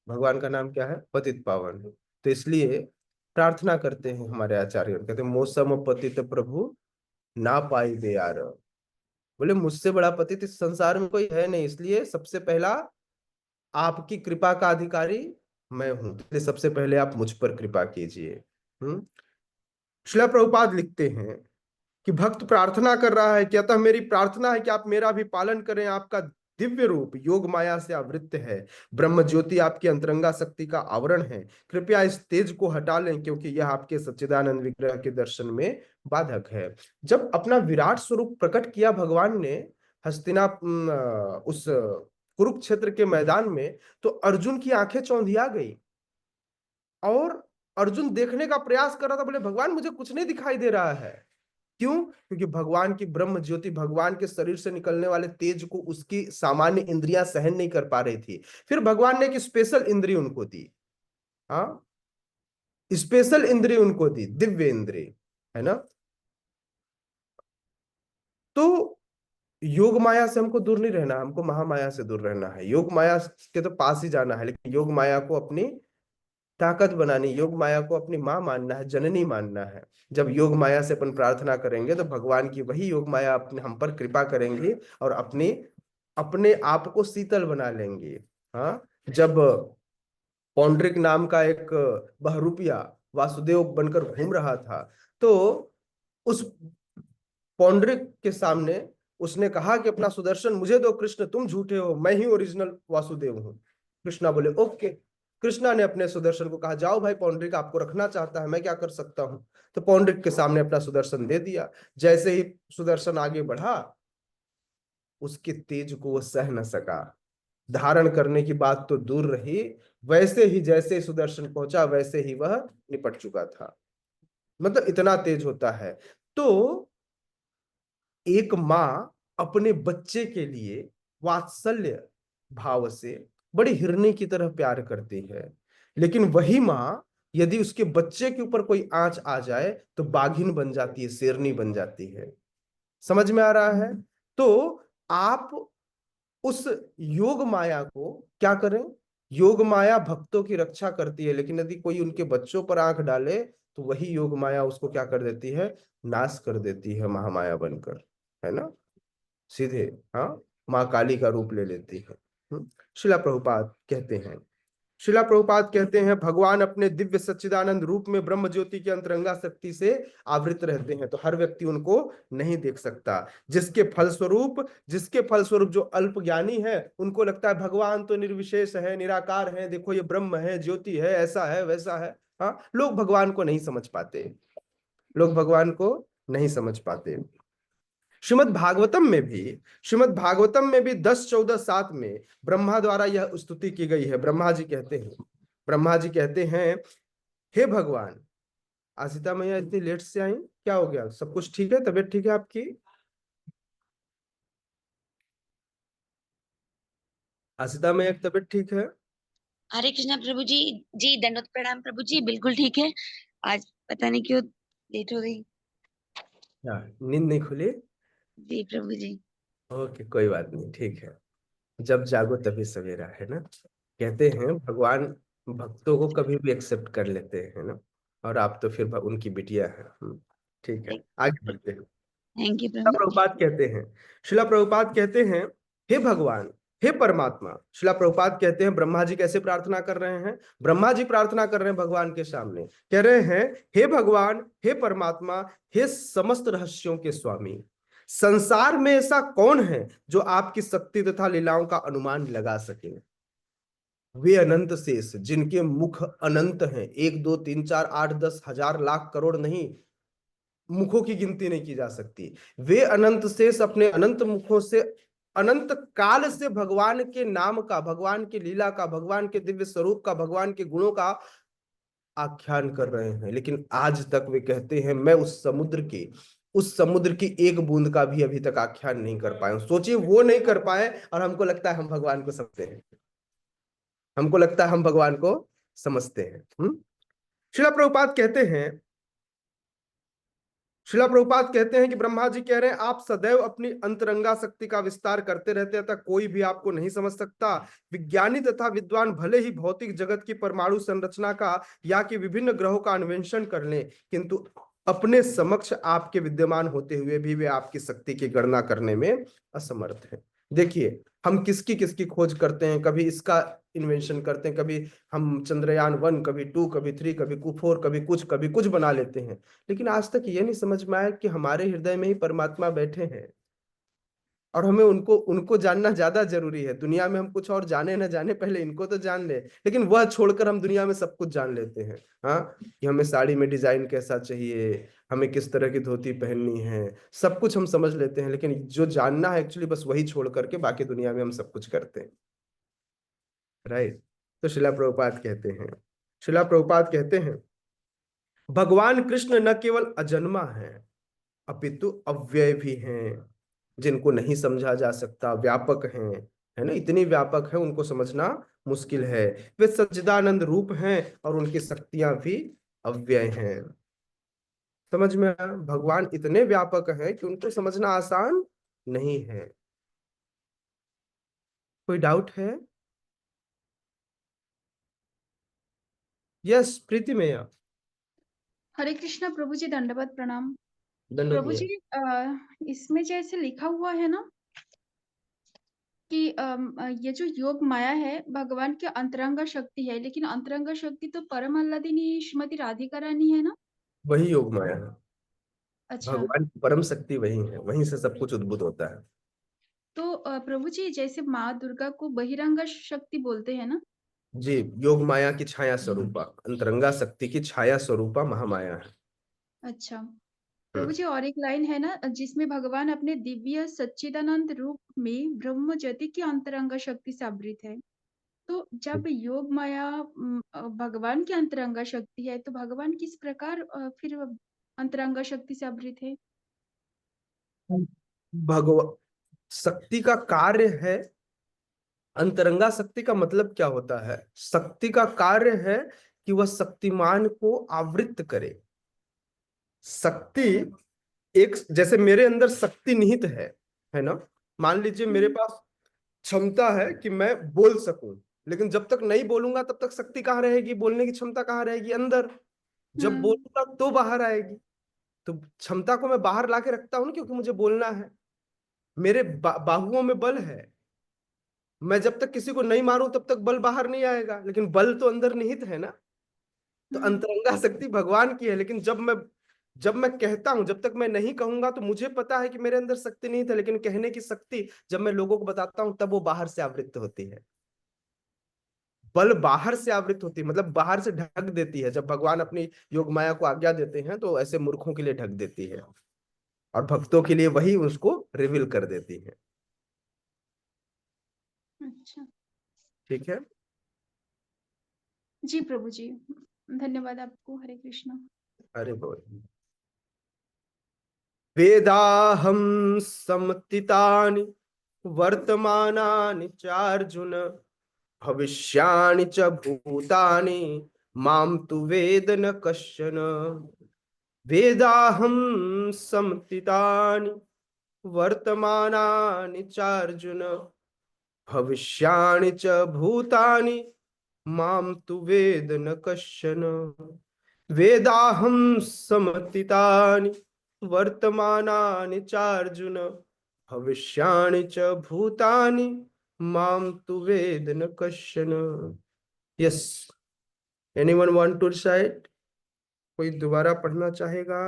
भगवान का नाम क्या है, पतित पावन। तो इसलिए प्रार्थना करते हैं हमारे आचार्य, कहते हैं मौसम पतित प्रभु ना पाई दे यार। बोले मुझसे बड़ा पतित इस संसार में कोई है नहीं, इसलिए सबसे पहला आपकी कृपा का अधिकारी मैं हूं, इसलिए सबसे पहले आप मुझ पर कृपा कीजिए। श्रील प्रभुपाद लिखते हैं कि भक्त प्रार्थना कर रहा है कि अतः मेरी प्रार्थना है कि आप मेरा भी पालन करें। आपका दिव्य रूप योग माया से आवृत्त है, ब्रह्म ज्योति आपकी अंतरंगा शक्ति का आवरण है, कृपया इस तेज को हटा लें क्योंकि यह आपके सच्चिदानंद विग्रह के दर्शन में बाधक है। जब अपना विराट स्वरूप प्रकट किया भगवान ने हस्तिना उस कुरुक्षेत्र के मैदान में, तो अर्जुन की आंखें चौंधिया गई और अर्जुन देखने का प्रयास कर रहा था, बोले भगवान मुझे कुछ नहीं दिखाई दे रहा है। क्यों? क्योंकि भगवान की ब्रह्म ज्योति, भगवान के शरीर से निकलने वाले तेज को उसकी सामान्य इंद्रियां सहन नहीं कर पा रही थी। फिर भगवान ने एक स्पेशल इंद्रिय उनको दी। हाँ, स्पेशल इंद्रिय उनको दी, दिव्य इंद्रिय, है ना। तो योग माया से हमको दूर नहीं रहना, हमको महामाया से दूर रहना है। योग माया के तो पास ही जाना है, लेकिन योग माया को अपनी ताकत बनानी, योग माया को अपनी माँ मानना है, जननी मानना है। जब योग माया से अपन प्रार्थना करेंगे तो भगवान की वही योग माया अपने हम पर कृपा करेंगी और अपने अपने आप को शीतल बना लेंगे। हाँ, जब पौंड्रिक नाम का एक बहरूपिया वासुदेव बनकर घूम रहा था, तो उस पौंड्रिक के सामने उसने कहा कि अपना सुदर्शन मुझे दो कृष्ण, तुम झूठे हो, मैं ही ओरिजिनल वासुदेव हूं। कृष्णा बोले ओके। कृष्णा ने अपने सुदर्शन को कहा जाओ भाई, पौंड्रिक आपको रखना चाहता है, मैं क्या कर सकता हूं। तो पौंड्रिक के सामने अपना सुदर्शन दे दिया। जैसे ही सुदर्शन आगे बढ़ा, उसके तेज को वो सह न सका, धारण करने की बात तो दूर रही, वैसे ही जैसे सुदर्शन पहुंचा वैसे ही वह निपट चुका था। मतलब इतना तेज होता है। तो एक माँ अपने बच्चे के लिए वात्सल्य भाव से बड़ी हिरनी की तरह प्यार करती है, लेकिन वही माँ यदि उसके बच्चे के ऊपर कोई आंच आ जाए तो बाघिन बन जाती है, शेरनी बन जाती है। समझ में आ रहा है? तो आप उस योग माया को क्या करें, योग माया भक्तों की रक्षा करती है, लेकिन यदि कोई उनके बच्चों पर आंख डाले तो वही योग माया उसको क्या कर देती है, नाश कर देती है, महामाया बनकर, है ना, सीधे। हाँ, माँ काली का रूप ले लेती है। शिला प्रभुपाद कहते हैं, शिला प्रभुपाद कहते हैं भगवान अपने दिव्य सच्चिदानंद रूप में ब्रह्म ज्योति की अंतरंगा शक्ति से आवृत रहते हैं, तो हर व्यक्ति उनको नहीं देख सकता। जिसके फलस्वरूप जो अल्प ज्ञानी है उनको लगता है भगवान तो निर्विशेष है, निराकार है, देखो ये ब्रह्म है, ज्योति है, ऐसा है वैसा है। हाँ, लोग भगवान को नहीं समझ पाते, लोग भगवान को नहीं समझ पाते। श्रीमद् भागवतम में भी 10, 14, 7 में ब्रह्मा द्वारा यह स्तुति की गई है। ब्रह्मा जी कहते हैं ब्रह्मा जी कहते हैं, हे भगवान। आसिता मैया इतनी लेट से आई, क्या हो गया? सब कुछ ठीक है? तबीयत ठीक है आपकी? आसिता मैया की तबीयत ठीक है? हरे कृष्णा प्रभु जी। जी दंडवत प्रणाम प्रभु जी, बिल्कुल ठीक है। आज पता नहीं क्यों लेट हो गई। क्या नींद नहीं खुली? जी प्रभु जी। ओके, कोई बात नहीं, ठीक है। जब जागो तभी सवेरा, है ना। कहते हैं भगवान भक्तों को कभी भी एक्सेप्ट कर लेते हैं ना। और आप तो फिर उनकी बिटिया है। ठीक है, आगे बढ़ते हैं। थैंक यू शिला प्रभु। प्रभुपाद कहते हैं, शिला प्रभुपाद कहते हैं, हे भगवान, हे परमात्मा। शिला प्रभुपाद कहते हैं ब्रह्मा जी कैसे प्रार्थना कर रहे हैं? ब्रह्मा जी प्रार्थना कर रहे हैं भगवान के सामने, कह रहे हैं, हे भगवान, हे परमात्मा, हे समस्त रहस्यों के स्वामी, संसार में ऐसा कौन है जो आपकी शक्ति तथा लीलाओं का अनुमान लगा सके? वे अनंत शेष जिनके मुख अनंत हैं, 1 2 3 4 8 10 हजार लाख करोड़ नहीं, मुखों की गिनती नहीं की जा सकती। वे अनंत शेष अपने अनंत मुखों से अनंत काल से भगवान के नाम का, भगवान की लीला का, भगवान के दिव्य स्वरूप का, भगवान के गुणों का आख्यान कर रहे हैं, लेकिन आज तक वे कहते हैं मैं उस समुद्र की एक बूंद का भी अभी तक आख्यान नहीं कर पाए। सोचिए, वो नहीं कर पाए और हमको लगता है हम भगवान को समझते हैं, हमको लगता है हम भगवान को समझते हैं। शिला प्रभुपाद कहते हैं, शिला प्रभुपाद कहते हैं कि ब्रह्मा जी कह रहे हैं आप सदैव अपनी अंतरंगा शक्ति का विस्तार करते रहते हैं, तथा कोई भी आपको नहीं समझ सकता। विज्ञानी तथा विद्वान भले ही भौतिक जगत की परमाणु संरचना का या कि विभिन्न ग्रहों का अन्वेषण कर लें, किंतु अपने समक्ष आपके विद्यमान होते हुए भी वे आपकी शक्ति की गणना करने में असमर्थ हैं। देखिए, हम किसकी किसकी खोज करते हैं, कभी इसका इन्वेंशन करते हैं, कभी हम चंद्रयान 1, कभी 2, कभी 3, कभी 4, कभी कुछ बना लेते हैं, लेकिन आज तक ये नहीं समझ में आया कि हमारे हृदय में ही परमात्मा बैठे हैं और हमें उनको उनको जानना ज्यादा जरूरी है। दुनिया में हम कुछ और जाने ना जाने, पहले इनको तो जान ले, लेकिन वह छोड़कर हम दुनिया में सब कुछ जान लेते हैं। हाँ, कि हमें साड़ी में डिजाइन कैसा चाहिए, हमें किस तरह की धोती पहननी है, सब कुछ हम समझ लेते हैं, लेकिन जो जानना है एक्चुअली बस वही छोड़ करके बाकी दुनिया में हम सब कुछ करते हैं। राइट। तो शिला प्रभुपाद कहते हैं, शिला प्रभुपाद कहते हैं, भगवान कृष्ण न केवल अजन्मा है अपितु अव्यय भी हैं, जिनको नहीं समझा जा सकता, व्यापक हैं, है ना, इतनी व्यापक है उनको समझना मुश्किल है। वे सच्चिदानंद रूप हैं और उनकी शक्तियां भी अव्यय हैं। समझ में आया? भगवान इतने व्यापक हैं कि उनको समझना आसान नहीं है। कोई डाउट है? यस, प्रीति मैया। हरे कृष्णा प्रभु जी, दंडवत प्रणाम। दंडवत प्रभु जी, मैया। इसमें जैसे लिखा हुआ है ना कि ये जो योग माया है भगवान की अंतरंगा शक्ति है, लेकिन अंतरंगा शक्ति तो परम आह्लादिनी श्रीमती राधिका रानी है ना। वही योग माया है, अच्छा, भगवान की परम शक्ति वही है, वहीं से सब कुछ उद्भूत होता है। तो प्रभु जी जैसे माँ दुर्गा को बहिरंगा शक्ति बोलते हैं ना। जी, योग माया की छाया स्वरूपा, अंतरंगा शक्ति की छाया स्वरूपा महामाया है। अच्छा प्रभु जी, और एक लाइन है ना जिसमें भगवान अपने दिव्य सच्चिदानंद रूप में ब्रह्म ज्योति की अंतरंगा शक्ति से आवृत है। तो जब योग माया भगवान की अंतरंगा शक्ति है, तो भगवान किस प्रकार फिर अंतरंगा शक्ति से आवृत है? भगवान शक्ति का कार्य है, अंतरंगा शक्ति का मतलब क्या होता है? शक्ति का कार्य है कि वह शक्तिमान को आवृत करे। शक्ति एक, जैसे मेरे अंदर शक्ति निहित है ना। मान लीजिए मेरे पास क्षमता है कि मैं बोल सकूं, लेकिन जब तक नहीं बोलूंगा तब तक शक्ति कहाँ रहेगी, बोलने की क्षमता कहाँ रहेगी? अंदर। जब बोलूंगा तो बाहर आएगी। तो क्षमता को मैं बाहर लाके रखता हूं ना, क्योंकि मुझे बोलना है। मेरे बाहुओं में बल है, मैं जब तक किसी को नहीं मारूं तब तक बल बाहर नहीं आएगा, लेकिन बल तो अंदर निहित है ना। तो अंतरंगा शक्ति भगवान की है, लेकिन जब मैं कहता हूं, जब तक मैं नहीं कहूंगा तो मुझे पता है कि मेरे अंदर शक्ति नहीं था, लेकिन कहने की शक्ति जब मैं लोगों को बताता हूं तब वो बाहर से आवृत्त होती है। बल बाहर से आवृत्त होती है, मतलब बाहर से ढक देती है। जब भगवान अपनी योग माया को आज्ञा देते हैं तो ऐसे मूर्खों के लिए ढक देती है, और भक्तों के लिए वही उसको रिवील कर देती है। अच्छा, ठीक है। जी प्रभु जी, धन्यवाद आपको। हरे कृष्णा। अरे बोल। वेदाहं समतीतानि वर्तमानानि चार्जुन, भविष्याणि च भूतानि मां तु वेद न कश्चन। वेदाहं समतीतानि वर्तमानानि चार्जुन, भविष्याणि च भूतानि मां तु वेद न कश्चन। वेदाहं समतीतानि वर्तमानानि चार्जुन, भविष्याणि च भूतानि मां तु वेद न कश्चन। Yes, anyone want to recite? कोई दोबारा पढ़ना चाहेगा?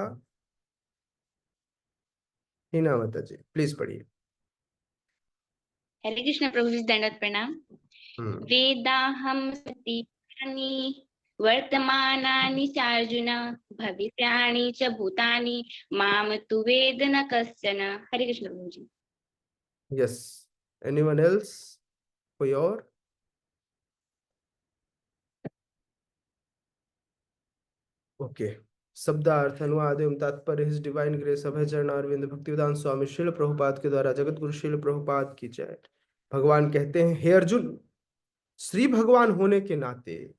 हिना माता जी प्लीज पढ़िए। हरे कृष्ण प्रभु जी, दंडवत प्रणाम। हम्म, वेदाहं सतीतानि वर्तमानानि चार्जुन, भविष्याणि च भूतानि माम तु वेद न कश्चन। हरे कृष्ण प्रभु जी। Yes, anyone else? कोई और? ओके। शब्दार्थ अनुवाद एवं तात्पर्य हिज डिवाइन ग्रेस अभय चरण अरविंद भक्तिवेदांत स्वामी श्रील प्रभुपाद के द्वारा जगत गुरु श्रील प्रभुपाद की जय। भगवान कहते हैं, हे अर्जुन, श्री भगवान होने के नाते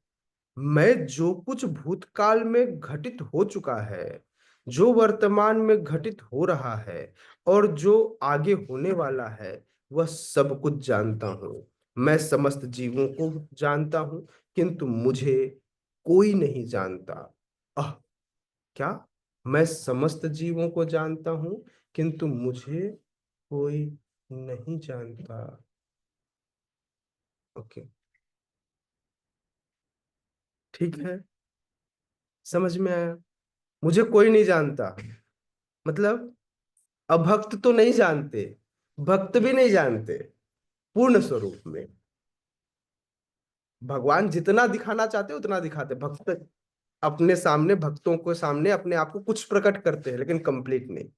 मैं जो कुछ भूतकाल में घटित हो चुका है, जो वर्तमान में घटित हो रहा है और जो आगे होने वाला है, वह सब कुछ जानता हूं। मैं समस्त जीवों को जानता हूं, किंतु मुझे कोई नहीं जानता। आह, क्या? मैं समस्त जीवों को जानता हूं, किंतु मुझे कोई नहीं जानता। ओके, ठीक है, समझ में आया। मुझे कोई नहीं जानता मतलब अभक्त तो नहीं जानते, भक्त भी नहीं जानते। पूर्ण स्वरूप में भगवान जितना दिखाना चाहते उतना दिखाते। भक्त अपने सामने, भक्तों को सामने अपने आप को कुछ प्रकट करते हैं, लेकिन कंप्लीट नहीं।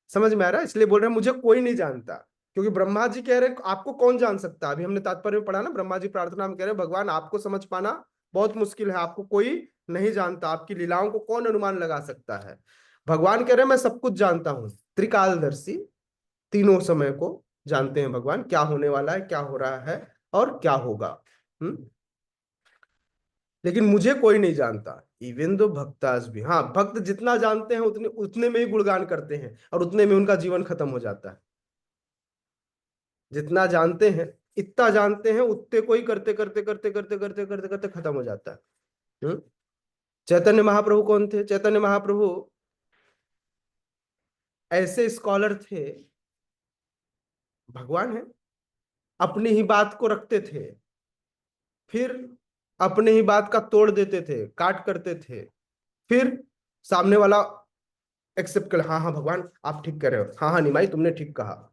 समझ में आ रहा है? इसलिए बोल रहे हैं मुझे कोई नहीं जानता, क्योंकि ब्रह्मा जी कह रहे हैं आपको कौन जान सकता है। अभी हमने तात्पर्य में पढ़ा ना, ब्रह्मा जी प्रार्थना में कह रहे हैं भगवान आपको समझ पाना बहुत मुश्किल है, आपको कोई नहीं जानता, आपकी लीलाओं को कौन अनुमान लगा सकता है। भगवान कह रहे हैं मैं सब कुछ जानता हूं, त्रिकालदर्शी, तीनों समय को जानते हैं भगवान, क्या होने वाला है, क्या हो रहा है और क्या होगा। लेकिन मुझे कोई नहीं जानता। इवन दो भक्तास भी, हाँ, भक्त जितना जानते हैं उतने उतने में ही गुणगान करते हैं और उतने में उनका जीवन खत्म हो जाता है। जितना जानते हैं, इतना जानते हैं, उतने को ही करते करते करते करते करते करते करते खत्म हो जाता है। चैतन्य महाप्रभु कौन थे? चैतन्य महाप्रभु ऐसे स्कॉलर थे, भगवान है, अपनी ही बात को रखते थे, फिर अपने ही बात का तोड़ देते थे, काट करते थे, फिर सामने वाला एक्सेप्ट कर, हाँ हाँ भगवान आप ठीक कह रहे हो, हाँ हाँ निमाई तुमने ठीक कहा।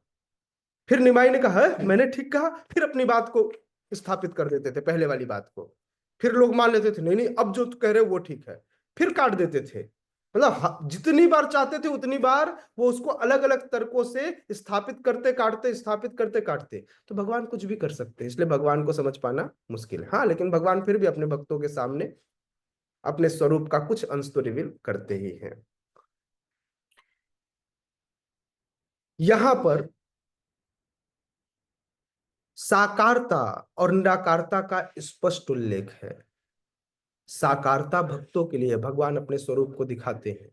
फिर निमाई ने कहा मैंने ठीक कहा, फिर अपनी बात को स्थापित कर देते थे, पहले वाली बात को। फिर लोग मान लेते थे नहीं नहीं अब जो कह रहे हो वो ठीक है, फिर काट देते थे। मतलब जितनी बार चाहते थे उतनी बार वो उसको अलग अलग तर्कों से स्थापित करते काटते, स्थापित करते काटते। तो भगवान कुछ भी कर सकते हैं, इसलिए भगवान को समझ पाना मुश्किल है। हाँ, लेकिन भगवान फिर भी अपने भक्तों के सामने अपने स्वरूप का कुछ अंश तो रिवील करते ही हैं। यहां पर साकारता और निराकारता का स्पष्ट उल्लेख है। साकारता भक्तों के लिए भगवान अपने स्वरूप को दिखाते हैं।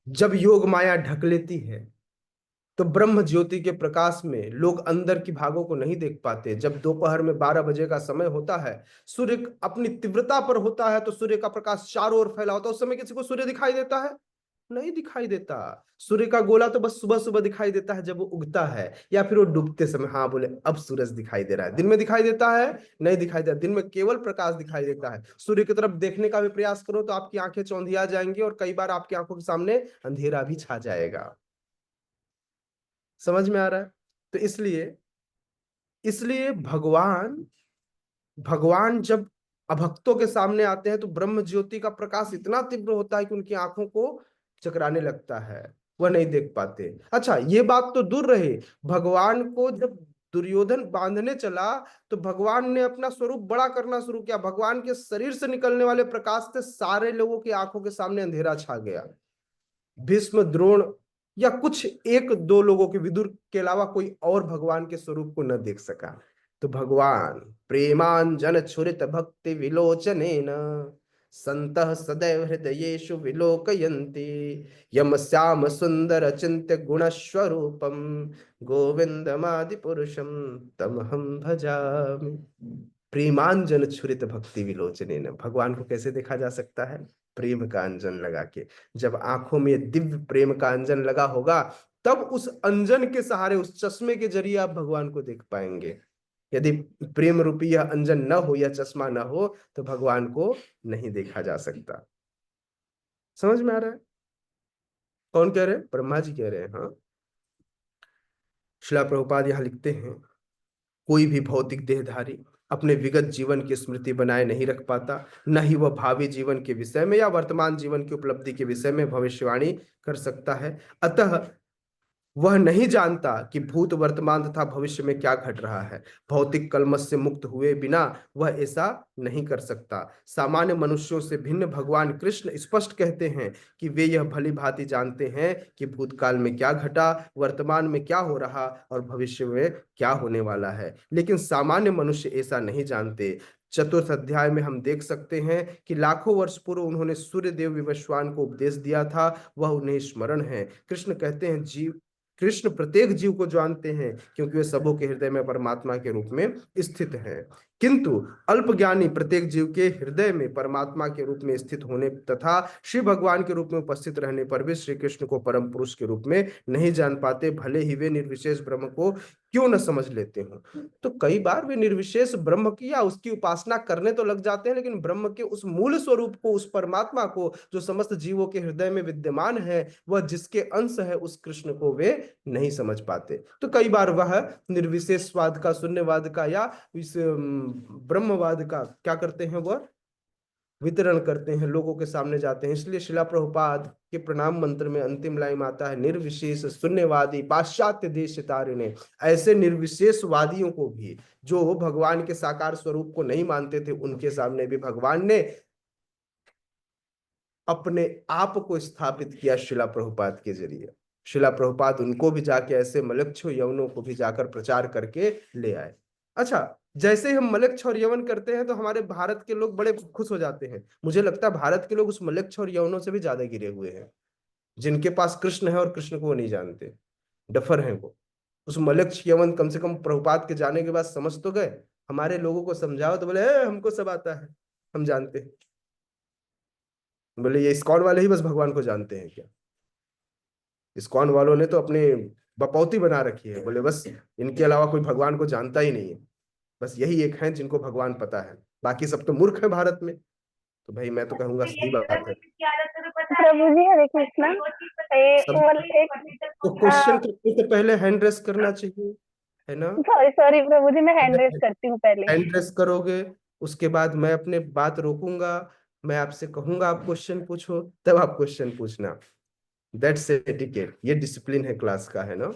जब योग माया ढक लेती है तो ब्रह्म ज्योति के प्रकाश में लोग अंदर की भागों को नहीं देख पाते। जब दोपहर में 12 बजे का समय होता है, सूर्य अपनी तीव्रता पर होता है, तो सूर्य का प्रकाश चारों ओर फैला होता है। उस समय किसी को सूर्य दिखाई देता है? नहीं दिखाई देता। सूर्य का गोला तो बस सुबह सुबह दिखाई देता है, जब वो उगता है या फिर वो डूबते समय, हाँ बोले अब सूरज दिखाई दे रहा है। दिन में दिखाई देता है? नहीं दिखाई देता। दिन में केवल प्रकाश दिखाई देता है। सूर्य की तरफ देखने का भी प्रयास करो तो आपकी आंखें चौंधिया जाएंगी और कई बार आपकी आंखों के सामने अंधेरा भी छा जाएगा। समझ में आ रहा है? तो इसलिए इसलिए भगवान भगवान जब अभक्तों के सामने आते हैं तो ब्रह्म ज्योति का प्रकाश इतना तीव्र होता है कि उनकी आंखों को चकराने लगता है, वह नहीं देख पाते। अच्छा, ये बात तो दूर रहे, भगवान को जब दुर्योधन बांधने चला तो भगवान ने अपना स्वरूप बड़ा करना शुरू किया। भगवान के शरीर से निकलने वाले प्रकाश से सारे लोगों की आंखों के सामने अंधेरा छा गया। भीष्म, द्रोण या कुछ एक दो लोगों के, विदुर के अलावा कोई और भगवान के स्वरूप को न देख सका। तो भगवान प्रेमांजन छुरित भक्ति विलोचनेन संतः सदैव हृदयेषु विलोकयन्ति यम श्याम सुंदर चिंत्य गुणस्वरूपम गोविंदमादि पुरुषम तमहम भजामि। प्रेमांजन छुरित भक्ति विलोचनेन, भगवान को कैसे देखा जा सकता है? प्रेम का अंजन लगा के। जब आंखों में दिव्य प्रेम का अंजन लगा होगा, तब उस अंजन के सहारे, उस चश्मे के जरिए आप भगवान को देख पाएंगे। यदि प्रेम रूपी यह अंजन न हो या चश्मा न हो तो भगवान को नहीं देखा जा सकता। समझ में आ रहा है? कौन कह रहे हैं? ब्रह्मा जी कह रहे हैं। हाँ, श्रील प्रभुपाद यहां लिखते हैं, कोई भी भौतिक देहधारी अपने विगत जीवन की स्मृति बनाए नहीं रख पाता, न ही वह भावी जीवन के विषय में या वर्तमान जीवन की उपलब्धि के विषय में भविष्यवाणी कर सकता है। अतः वह नहीं जानता कि भूत, वर्तमान तथा भविष्य में क्या घट रहा है। भौतिक कलमश से मुक्त हुए बिना वह ऐसा नहीं कर सकता। सामान्य मनुष्यों से भिन्न भगवान कृष्ण स्पष्ट कहते हैं कि वे यह भली भांति जानते हैं कि भूतकाल में क्या घटा, वर्तमान में क्या हो रहा और भविष्य में क्या होने वाला है। लेकिन सामान्य मनुष्य ऐसा नहीं जानते। चतुर्थ अध्याय में हम देख सकते हैं कि लाखों वर्ष पूर्व उन्होंने सूर्य देव विवस्वान को उपदेश दिया था, वह उन्हें स्मरण है। कृष्ण कहते हैं, कृष्ण प्रत्येक जीव को जानते हैं क्योंकि वे सबों के हृदय में परमात्मा के रूप में स्थित हैं। किंतु अल्पज्ञानी प्रत्येक जीव के हृदय में परमात्मा के रूप में स्थित होने तथा श्री भगवान के रूप में उपस्थित रहने पर भी श्री कृष्ण को परम पुरुष के रूप में नहीं जान पाते, भले ही वे निर्विशेष ब्रह्म को क्यों न समझ लेते हो। तो कई बार वे निर्विशेष ब्रह्म की या उसकी उपासना करने तो लग जाते हैं, लेकिन ब्रह्म के उस मूल स्वरूप को, उस परमात्मा को जो समस्त जीवों के हृदय में विद्यमान है, वह जिसके अंश है, उस कृष्ण को वे नहीं समझ पाते। तो कई बार वह निर्विशेषवाद का, शून्यवाद का या इस ब्रह्मवाद का क्या करते हैं, वह वितरण करते हैं, लोगों के सामने जाते हैं। इसलिए शिला प्रभुपाद के प्रणाम मंत्र में अंतिम लाइन आता है, निर्विशेष शून्यवादी पाश्चात्य देश तारिणे। ऐसे निर्विशेषवादियों को भी, जो भगवान के साकार स्वरूप को नहीं मानते थे, उनके सामने भी भगवान ने अपने आप को स्थापित किया शिला प्रभुपाद के जरिए। शिला प्रभुपाद उनको भी जाके ऐसे मलक्ष्य यवनों को भी जाकर प्रचार करके ले आए। अच्छा, जैसे हम मलक्ष्य और यवन करते हैं तो हमारे भारत के लोग बड़े खुश हो जाते हैं। मुझे लगता है भारत के लोग उस मलक्ष्य और यवनों से भी ज्यादा गिरे हुए हैं, जिनके पास कृष्ण है और कृष्ण को वो नहीं जानते, डफर हैं वो। उस मलक्ष्य यवन कम से कम प्रभुपाद के जाने के बाद समझ तो गए। हमारे लोगों को समझाओ तो बोले हमको सब आता है, हम जानते हैं। बोले ये इस्कॉन वाले ही बस भगवान को जानते हैं क्या? इस्कॉन वालों ने तो अपने बपौती बना रखी है, बोले बस इनके अलावा कोई भगवान को जानता ही नहीं है, बस यही एक है जिनको भगवान पता है, बाकी सब तो मूर्ख है भारत में। तो भाई मैं तो कहूंगा सही बात है। प्रभु जी हरे कृष्णा। सब तो क्वेश्चन करने से पहले हैंड रेस करना चाहिए, है ना? सॉरी सॉरी प्रभु जी, मैं हैंड रेस करती हूँ पहले। हैंड रेस करोगे, उसके बाद मैं अपने बात रोकूंगा, मैं आपसे कहूंगा आप क्वेश्चन पूछो, तब आप क्वेश्चन पूछना। दैट्स एटिकेट, ये डिसिप्लिन है क्लास का, है ना?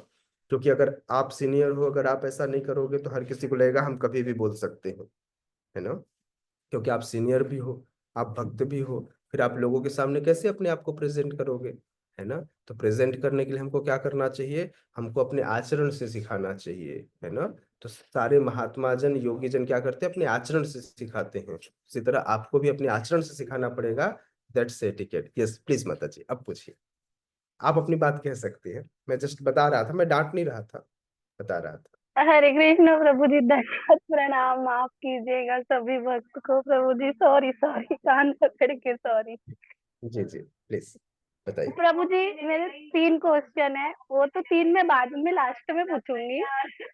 क्योंकि अगर आप सीनियर हो, अगर आप ऐसा नहीं करोगे तो हर किसी को लगेगा हम कभी भी बोल सकते हैं, है ना? क्योंकि आप सीनियर भी हो, आप भक्त भी हो, फिर आप लोगों के सामने कैसे अपने आप को प्रेजेंट करोगे, है ना? तो प्रेजेंट करने के लिए हमको क्या करना चाहिए? हमको अपने आचरण से सिखाना चाहिए, है ना? तो सारे महात्मा जन, योगी जन क्या करते हैं? अपने आचरण से सिखाते हैं। उसी तरह आपको भी अपने आचरण से सिखाना पड़ेगा। That's etiquette. यस प्लीज माता जी, अब पूछिए। आप अपनी बात कह सकते हैं, मैं जस्ट बता रहा था, मैं डांट नहीं रहा था, बता रहा था। हरे कृष्ण प्रभु जी, दंडवत प्रणाम, माफ कीजिएगा सभी भक्त को प्रभु जी, सॉरी सॉरी, कान पकड़ के सॉरी। जी जी प्लीज बताइए। प्रभु जी मेरे 3 क्वेश्चन है, वो तो 3 मैं बाद में लास्ट में पूछूंगी,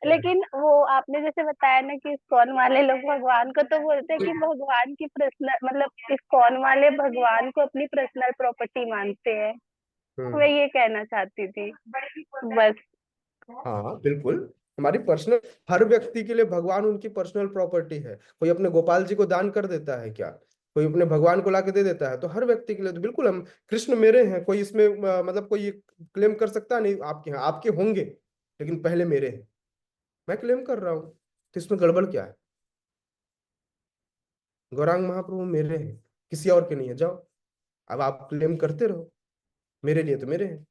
लेकिन वो आपने जैसे बताया ना कि इस्कॉन वाले लोग भगवान को तो बोलते हैं कि भगवान की पर्सनल, मतलब इस्कॉन वाले भगवान को अपनी पर्सनल प्रॉपर्टी मानते हैं। मैं ये कहना चाहती थी बस। हाँ बिल्कुल, हमारी पर्सनल, हर व्यक्ति के लिए भगवान उनकी पर्सनल प्रॉपर्टी है। कोई अपने गोपाल जी को दान कर देता है क्या? कोई अपने भगवान को लाके दे देता है? तो हर व्यक्ति के लिए तो बिल्कुल हम, कृष्ण मेरे हैं, कोई इसमें मतलब कोई क्लेम कर सकता नहीं। आपके हैं, आपके होंगे, लेकिन पहले मेरे हैं। मैं क्लेम कर रहा हूं, तो इसमें गड़बड़ क्या है? गौरांग महाप्रभु मेरे हैं, किसी और के नहीं है, जाओ। अब आप क्लेम करते रहो, मेरे लिए तो मेरे हैं।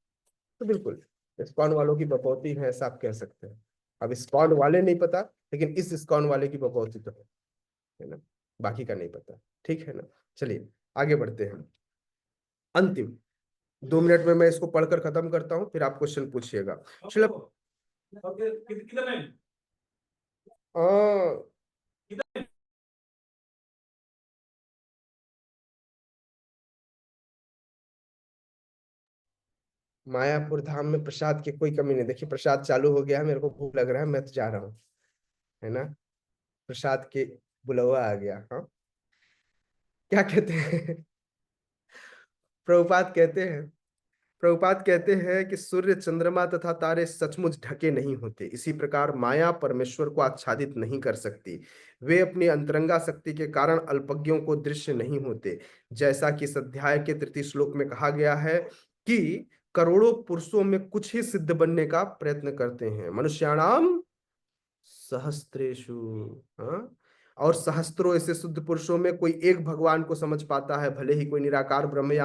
तो बिल्कुल इस्कॉन वालों की बकौती है, ऐसा आप कह सकते हैं। अब इस्कॉन वाले नहीं पता, लेकिन इस इस्कॉन वाले की बकौती तो है ना, बाकी का नहीं पता। ठीक है ना, चलिए आगे बढ़ते हैं। अंतिम 2 मिनट में मैं इसको पढ़कर खत्म करता हूं, फिर आप क्वेश्चन पूछिएगा। शिला मायापुर धाम में प्रसाद की कोई कमी नहीं। देखिए प्रसाद चालू हो गया है, मेरे को भूख लग रहा है, मैं तो जा रहा हूँ, है ना। प्रसाद के बुलवा आ गया। हाँ, क्या कहते हैं? प्रभुपाद कहते हैं, प्रभुपाद कहते हैं कि सूर्य, चंद्रमा तथा तारे सचमुच ढके नहीं होते, इसी प्रकार माया परमेश्वर को आच्छादित नहीं कर सकती। वे अपनी अंतरंगा शक्ति के कारण अल्पज्ञों को दृश्य नहीं होते। जैसा कि इस अध्याय के 3 श्लोक में कहा गया है कि करोड़ों पुरुषों में कुछ ही सिद्ध बनने का प्रयत्न करते हैं, मनुष्याणाम सहस्त्रेषु। हाँ, और सहस्त्रों ऐसे शुद्ध पुरुषों में कोई एक भगवान को समझ पाता है, भले ही कोई निराकार ब्रह्म या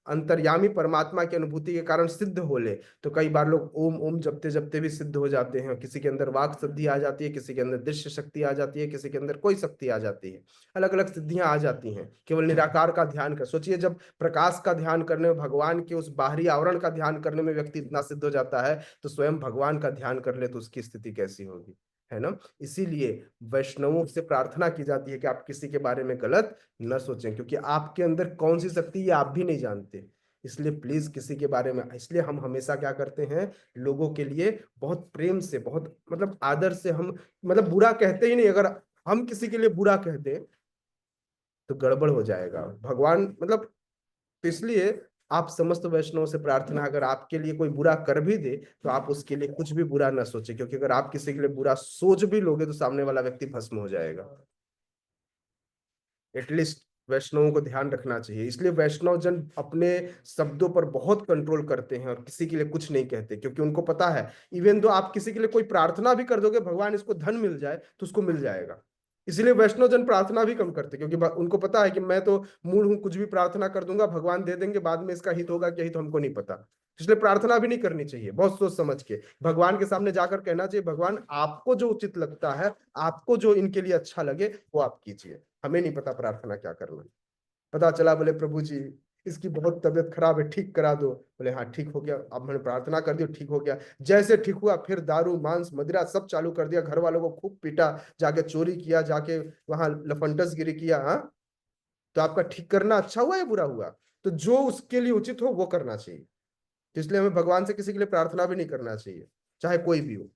अंतर्यामी परमात्मा की अनुभूति के कारण सिद्ध हो ले। तो कई बार लोग ओम ओम जपते जपते भी सिद्ध हो जाते हैं, किसी के अंदर वाक सिद्धि आ जाती है, किसी के अंदर दृश्य शक्ति आ जाती है, किसी के अंदर कोई शक्ति आ जाती है, अलग अलग सिद्धियां आ जाती हैं। केवल निराकार का ध्यान कर सोचिए, जब प्रकाश का ध्यान करने में, भगवान के उस बाहरी आवरण का ध्यान करने में व्यक्ति इतना सिद्ध हो जाता है, तो स्वयं भगवान का ध्यान कर ले तो उसकी स्थिति कैसी होगी, है ना। इसीलिए वैष्णवों से प्रार्थना की जाती है कि आप किसी के बारे में गलत न सोचें, क्योंकि आपके अंदर कौन सी शक्ति ये आप भी नहीं जानते। इसलिए प्लीज किसी के बारे में, इसलिए हम हमेशा क्या करते हैं, लोगों के लिए बहुत प्रेम से, बहुत मतलब आदर से हम, मतलब बुरा कहते ही नहीं। अगर हम किसी के लिए बुरा कह दें तो गड़बड़ हो जाएगा भगवान, मतलब। तो इसलिए आप समस्त वैष्णव से प्रार्थना, अगर आपके लिए कोई बुरा कर भी दे तो आप उसके लिए कुछ भी बुरा ना सोचे, क्योंकि अगर आप किसी के लिए बुरा सोच भी लोगे तो सामने वाला व्यक्ति भस्म हो जाएगा। एटलीस्ट वैष्णवों को ध्यान रखना चाहिए। इसलिए वैष्णव जन अपने शब्दों पर बहुत कंट्रोल करते हैं और किसी के लिए कुछ नहीं कहते, क्योंकि उनको पता है इवन दो आप किसी के लिए कोई प्रार्थना भी कर दोगे, भगवान इसको धन मिल जाए तो उसको मिल जाएगा। इसलिए वैष्णव जन प्रार्थना भी कम करते, क्योंकि उनको पता है कि मैं तो मूड हूं, कुछ भी प्रार्थना कर दूंगा, भगवान दे देंगे, बाद में इसका हित होगा क्या हित हमको नहीं पता। इसलिए प्रार्थना भी नहीं करनी चाहिए, बहुत सोच समझ के भगवान के सामने जाकर कहना चाहिए, भगवान आपको जो उचित लगता है, आपको जो इनके लिए अच्छा लगे वो आप कीजिए, हमें नहीं पता प्रार्थना क्या करना। पता चला बोले प्रभु जी इसकी बहुत तबीयत खराब है, ठीक करा दो। बोले हाँ ठीक हो गया, अब मैंने प्रार्थना कर दी, ठीक हो गया। जैसे ठीक हुआ फिर दारू मांस मदिरा सब चालू कर दिया, घर वालों को खूब पीटा, जाके चोरी किया, जाके वहां लफंटस गिरी किया। हाँ, तो आपका ठीक करना अच्छा हुआ या बुरा हुआ? तो जो उसके लिए उचित हो वो करना चाहिए। तो इसलिए हमें भगवान से किसी के लिए प्रार्थना भी नहीं करना चाहिए, चाहे कोई भी हो।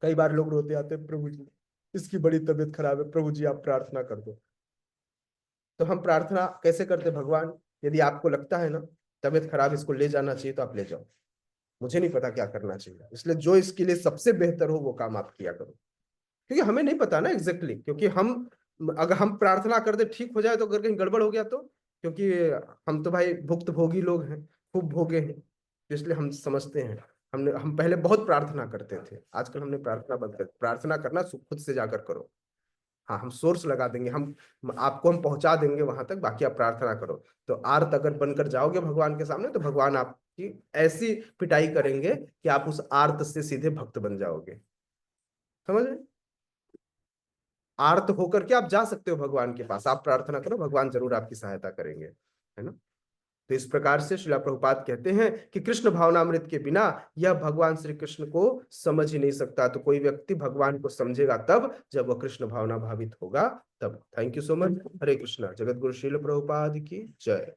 कई बार लोग रोते आते हैं, प्रभु जी इसकी बड़ी तबीयत खराब है, प्रभु जी आप प्रार्थना कर दो। तो हम प्रार्थना कैसे करते, भगवान यदि आपको लगता है ना तबीयत खराब, इसको ले जाना चाहिए तो आप ले जाओ, मुझे नहीं पता क्या करना चाहिए। इसलिए जो इसके लिए सबसे बेहतर हो वो काम आप किया करो, क्योंकि हमें नहीं पता ना एग्जैक्टली, क्योंकि हम अगर हम प्रार्थना कर दे ठीक हो जाए तो अगर कहीं गड़बड़ हो गया तो, क्योंकि हम तो भाई भुक्त भोगी लोग हैं, खूब भोगे हैं, तो इसलिए हम समझते हैं। हम पहले बहुत प्रार्थना करते थे, आजकल हमने प्रार्थना बंद कर, प्रार्थना करना खुद से जाकर करो। हाँ, हम सोर्स लगा देंगे, आपको हम पहुंचा देंगे वहां तक, बाकी आप प्रार्थना करो। तो आर्त अगर बनकर जाओगे भगवान के सामने तो भगवान आपकी ऐसी पिटाई करेंगे कि आप उस आर्त से सीधे भक्त बन जाओगे, समझ रहे? आर्त होकर के आप जा सकते हो भगवान के पास, आप प्रार्थना करो, भगवान जरूर आपकी सहायता करेंगे, है ना। तो इस प्रकार से श्रीला प्रभुपाद कहते हैं कि कृष्ण भावनामृत के बिना यह भगवान श्री कृष्ण को समझ ही नहीं सकता। तो कोई व्यक्ति भगवान को समझेगा तब जब वह कृष्ण भावना भावित होगा तब। Thank you so much. Hare Krishna. जगत गुरु श्रील प्रभुपाद की जय।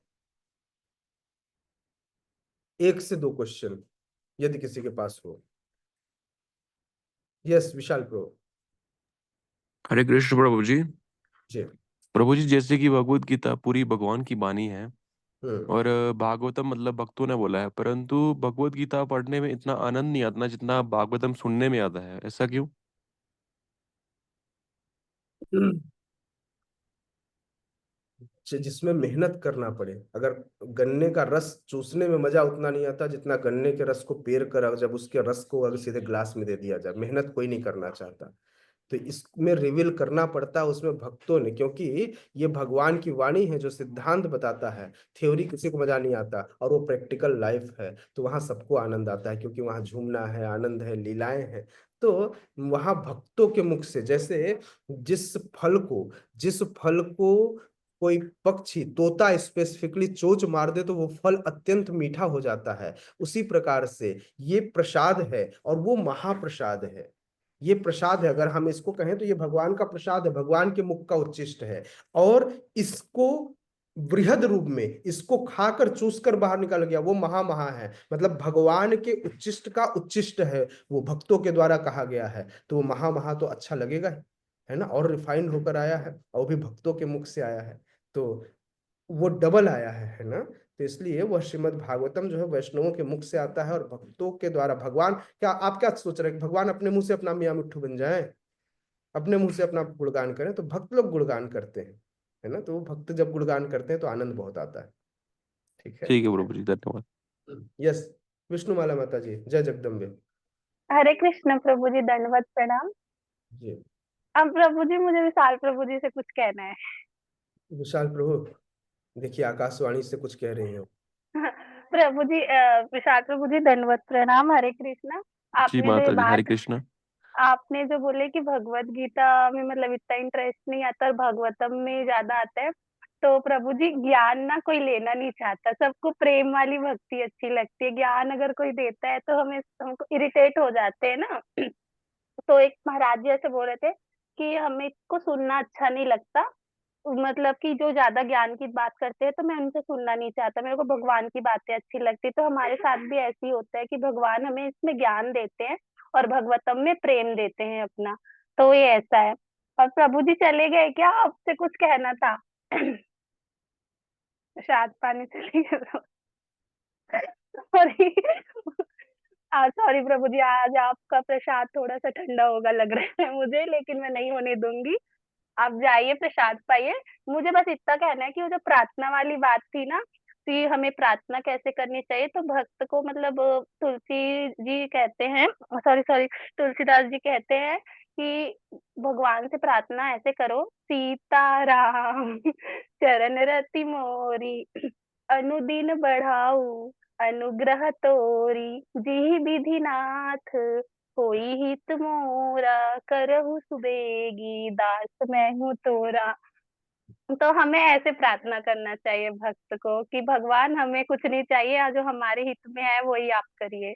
1 से 2 क्वेश्चन यदि किसी के पास हो। यस विशाल प्रभु। हरे कृष्ण प्रभु जी। जी। प्रभु जी, जैसे कि भगवत गीता पूरी भगवान की बानी है हम्म। और भागवतम मतलब भक्तों ने बोला है, परंतु भगवत गीता पढ़ने में इतना आनंद नहीं आता जितना भागवतम सुनने में आता है, ऐसा क्यों? जिसमें मेहनत करना पड़े। अगर गन्ने का रस चूसने में मजा उतना नहीं आता जितना गन्ने के रस को पेर कर जब उसके रस को अगर सीधे ग्लास में दे दिया जाए, मेहनत कोई नहीं करना चाहता। तो इसमें रिवील करना पड़ता है उसमें भक्तों ने, क्योंकि ये भगवान की वाणी है जो सिद्धांत बताता है। थ्योरी किसी को मजा नहीं आता, और वो प्रैक्टिकल लाइफ है, तो वहां सबको आनंद आता है, क्योंकि वहां झूमना है, आनंद है, लीलाएं हैं। तो वहां भक्तों के मुख से, जैसे जिस फल को कोई पक्षी, तोता स्पेसिफिकली चोंच मार दे तो वो फल अत्यंत मीठा हो जाता है, उसी प्रकार से ये प्रसाद है, और वो महाप्रसाद है। ये प्रसाद है, अगर हम इसको कहें तो ये भगवान का प्रसाद है, भगवान के मुख का उच्छिष्ट है। और इसको बृहद रूप में इसको खाकर चूस कर बाहर निकल गया, वो महा है, मतलब भगवान के उच्छिष्ट का उच्छिष्ट है, वो भक्तों के द्वारा कहा गया है, तो वो महा तो अच्छा लगेगा ही, है ना। और रिफाइंड होकर आया है, और वो भी भक्तों के मुख से आया है, तो वो डबल आया है ना। तो इसलिए वह श्रीमद् भागवतम जो है वैष्णवों के मुख से आता है, और भक्तों के द्वारा भगवान, क्या आप क्या सोच रहे हैं कि भगवान अपने मुंह से अपना मियाँ मिट्ठू बन जाए, अपने मुंह से अपना गुणगान करें? तो भक्त लोग गुणगान करते हैं, है ना। तो वो भक्त जब गुणगान करते हैं तो आनंद बहुत आता है। ठीक है। ठीक है प्रभु जी, धन्यवाद। यस, विष्णुमाला माता जी, जय जगदम्बे हरे कृष्ण प्रभु जी, दंडवत प्रणाम। जी। अब प्रभु जी मुझे विशाल प्रभु जी से कुछ कहना है। विशाल प्रभु, देखिए आकाशवाणी से कुछ कह रही हैं। प्रभु जी, विशाल प्रभु जी, दंडवत प्रणाम। हरे कृष्णा। जी आपने जो ये माता जी, हरे बात, कृष्णा। आपने जो बोले कि भगवत गीता में मतलब इतना इंटरेस्ट नहीं आता और भागवतम में ज्यादा आता है, तो प्रभु जी ज्ञान ना कोई लेना नहीं चाहता, सबको प्रेम वाली भक्ति अच्छी लगती है। ज्ञान अगर कोई देता है तो हमको इरिटेट हो जाते हैं ना। तो एक महाराज जी ऐसे बोल रहे थे कि हमें इसको सुनना अच्छा नहीं लगता, मतलब कि जो ज्यादा ज्ञान की बात करते हैं तो मैं उनसे सुनना नहीं चाहता, मेरे को भगवान की बातें अच्छी लगती। तो हमारे साथ भी ऐसे ही होता है कि भगवान हमें इसमें ज्ञान देते हैं और भगवतम में प्रेम देते हैं अपना। तो ये ऐसा है। और प्रभु जी चले गए क्या? आपसे कुछ कहना था। शायद पानी चले गए। सॉरी, सॉरी प्रभु जी, आज आपका प्रसाद थोड़ा सा ठंडा होगा लग रहा है मुझे, लेकिन मैं नहीं होने दूंगी। आप जाइए, प्रसाद पाइए। मुझे बस इतना कहना है कि वो जो प्रार्थना वाली बात थी ना, कि हमें प्रार्थना कैसे करनी चाहिए, तो भक्त को मतलब तुलसी जी कहते हैं, सॉरी सॉरी, तुलसीदास जी कहते हैं कि भगवान से प्रार्थना ऐसे करो, सीताराम चरण रति मोरी, अनुदिन बढ़ाऊ अनुग्रह तोरी, जी विधि नाथ कोई हित मोरा, करहु सुबेगी दास मैं हूँ तोरा। तो हमें ऐसे प्रार्थना करना चाहिए भक्त को कि भगवान हमें कुछ नहीं चाहिए, जो हमारे हित में है वही आप करिए,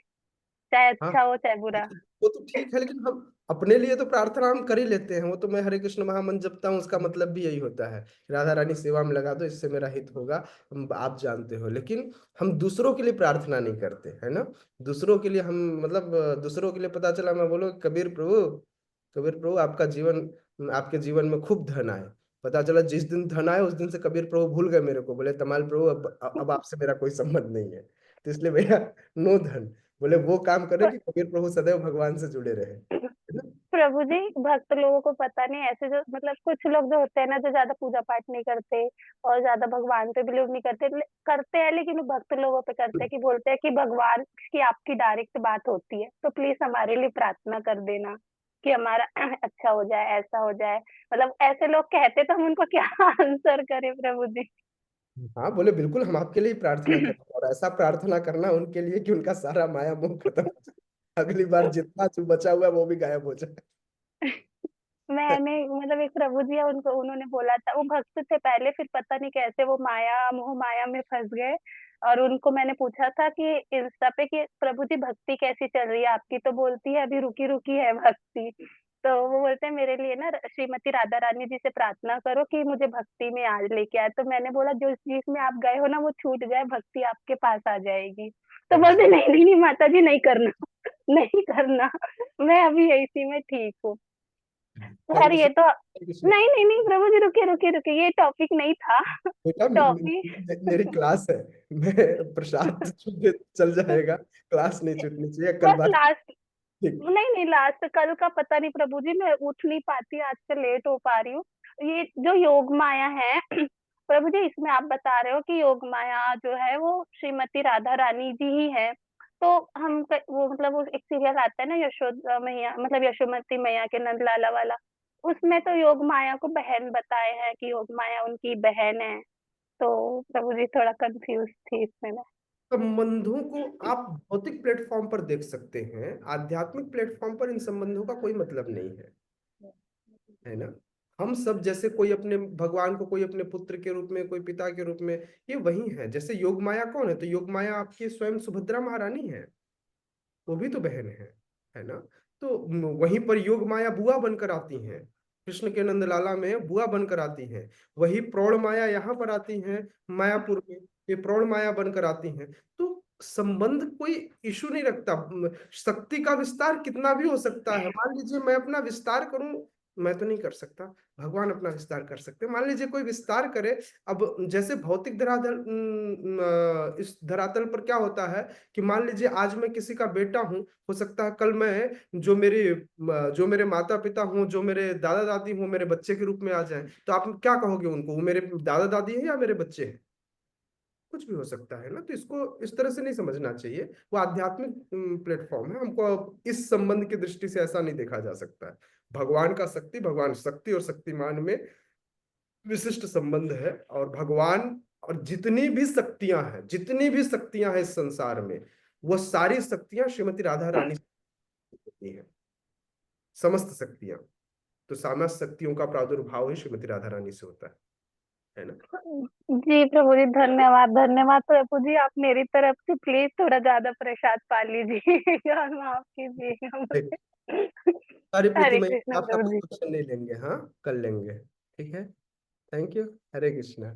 चाहे हाँ, अच्छा हो चाहे बुरा। वो तो ठीक है, लेकिन हम अपने लिए तो प्रार्थना हम कर ही लेते हैं। वो तो मैं हरे कृष्ण महामंत्र जपता हूँ, उसका मतलब भी यही होता है, राधा रानी सेवा में लगा दो, इससे मेरा हित होगा, आप जानते हो। लेकिन हम दूसरों के लिए प्रार्थना नहीं करते, है ना। दूसरों के लिए हम, मतलब दूसरों के लिए, पता चला मैं बोलो कबीर प्रभु, कबीर प्रभु आपका जीवन, आपके जीवन में खूब धन आए। पता चला जिस दिन धन आए उस दिन से कबीर प्रभु भूल गए मेरे को, बोले तमाल प्रभु अब आपसे मेरा कोई संबंध नहीं है, तो इसलिए भैया नो धन। बोले वो काम करें कि कबीर प्रभु सदैव भगवान से जुड़े रहे, है ना। प्रभु जी, भक्त लोगों को पता नहीं, ऐसे जो मतलब कुछ लोग जो होते हैं ना, जो ज्यादा पूजा पाठ नहीं करते और ज्यादा भगवान पे बिलीव नहीं करते, करते हैं लेकिन वो भक्त लोगों पे करते हैं कि बोलते हैं कि भगवान की आपकी डायरेक्ट बात होती है, तो प्लीज हमारे लिए प्रार्थना कर देना कि हमारा अच्छा हो जाए, ऐसा हो जाए। मतलब ऐसे लोग कहते, तो हम उनको क्या आंसर करें प्रभु जी। हाँ, बोले बिल्कुल हम आपके लिए प्रार्थना करें, और ऐसा प्रार्थना करना उनके लिए कि उनका सारा माया मोह खत्म हो जाए, अगली बार जितना जो बचा हुआ है वो भी गायब हो जाए। मैंने मतलब एक प्रभु जी है, उनको उन्होंने बोला था, वो भक्त थे पहले, फिर पता नहीं कैसे वो माया मोह माया में फंस गए। और उनको मैंने पूछा था कि इंस्टा पे कि प्रभु जी भक्ति कैसी चल रही है आपकी, तो बोलती है अभी रुकी रुकी है भक्ति। तो वो बोलते हैं मेरे लिए ना श्रीमती राधा रानी जी से प्रार्थना करो कि मुझे भक्ति में आज लेके आए। तो मैंने बोला जो चीज में आप गए हो ना वो छूट जाए, भक्ति आपके पास आ जाएगी। तो बोलते नहीं नहीं नहीं माता जी, नहीं करना नहीं करना, मैं अभी इसी में ठीक हूँ। हरे यार ये कृष्ण, तो, हरे कृष्ण। नहीं नहीं नहीं प्रभु जी, रुकिए रुकिए रुकिए, ये टॉपिक नहीं था। बेटा टॉपिक मेरी क्लास है, मैं प्रसाद छूट के चल जाएगा, क्लास नहीं छूटनी चाहिए, कल बस बात। लास्ट, ठीक। नहीं नहीं लास्ट कल का पता नहीं प्रभु जी, मैं उठ नहीं पाती, आज से लेट हो पा रही हूँ। ये जो योग माया है प्रभु जी इसमें आप बता रहे हो कि योग माया जो है वो श्रीमती राधा रानी जी ही है, तो वो मतलब वो एक सीरियल आता है ना यशोदा मैया, मतलब यशोमती मैया के नंद लाला वाला, उसमें तो योग माया को बहन बताए हैं कि योग माया उनकी बहन है। तो प्रभु जी थोड़ा कंफ्यूज थी इसमें मैं। संबंधों को आप भौतिक प्लेटफॉर्म पर देख सकते हैं, आध्यात्मिक प्लेटफॉर्म पर इन संबंधों का कोई मतलब नहीं है ना। हम सब जैसे कोई अपने भगवान को कोई अपने पुत्र के रूप में, कोई पिता के रूप में, ये वही है। जैसे योग माया कौन है? तो योग माया आपकी स्वयं सुभद्रा महारानी है, वो भी तो बहन है ना। तो वहीं पर योग माया बुआ बनकर आती हैं, कृष्ण के नंद लाला में बुआ बनकर आती हैं। वही प्रौढ़ माया यहाँ पर आती हैं मायापुर में, ये प्रौढ़ माया बनकर आती हैं। तो संबंध कोई इशू नहीं रखता। शक्ति का विस्तार कितना भी हो सकता है। मान लीजिए मैं अपना विस्तार करूं, मैं तो नहीं कर सकता, भगवान अपना विस्तार कर सकते हैं। मान लीजिए कोई विस्तार करे, अब जैसे भौतिक धरातल, इस धरातल पर क्या होता है कि मान लीजिए आज मैं किसी का बेटा हूं, हो सकता है कल मैं जो मेरे माता पिता हूं, जो मेरे दादा दादी हूं, मेरे बच्चे के रूप में आ जाएं, तो आप क्या कहोगे उनको? वो मेरे दादा दादी है या मेरे बच्चे हैं? कुछ भी हो सकता है ना। तो इसको इस तरह से नहीं समझना चाहिए। वो आध्यात्मिक प्लेटफॉर्म है, हमको इस संबंध की दृष्टि से ऐसा नहीं देखा जा सकता है। भगवान शक्ति और शक्तिमान में विशिष्ट संबंध है। और भगवान और जितनी भी शक्तियां हैं इस संसार में, वो सारी शक्तियां श्रीमती राधा रानी से होती हैं, समस्त शक्तियां। तो समस्त शक्तियों का प्रादुर्भाव ही श्रीमती राधा रानी से होता है ना। जी प्रभु जी धन्यवाद धन्यवाद प्रभु जी, आप मेरी तरफ से प्लीज थोड़ा ज्यादा प्रसाद पा लीजिए और माफ कीजिएगा मुझे। सारी प्रीति हरे में कृष्ण आपका प्रभु कोई जी। क्वेश्चन नहीं लेंगे, हाँ, कर लेंगे। ठीक है, थैंक यू। हरे कृष्णा।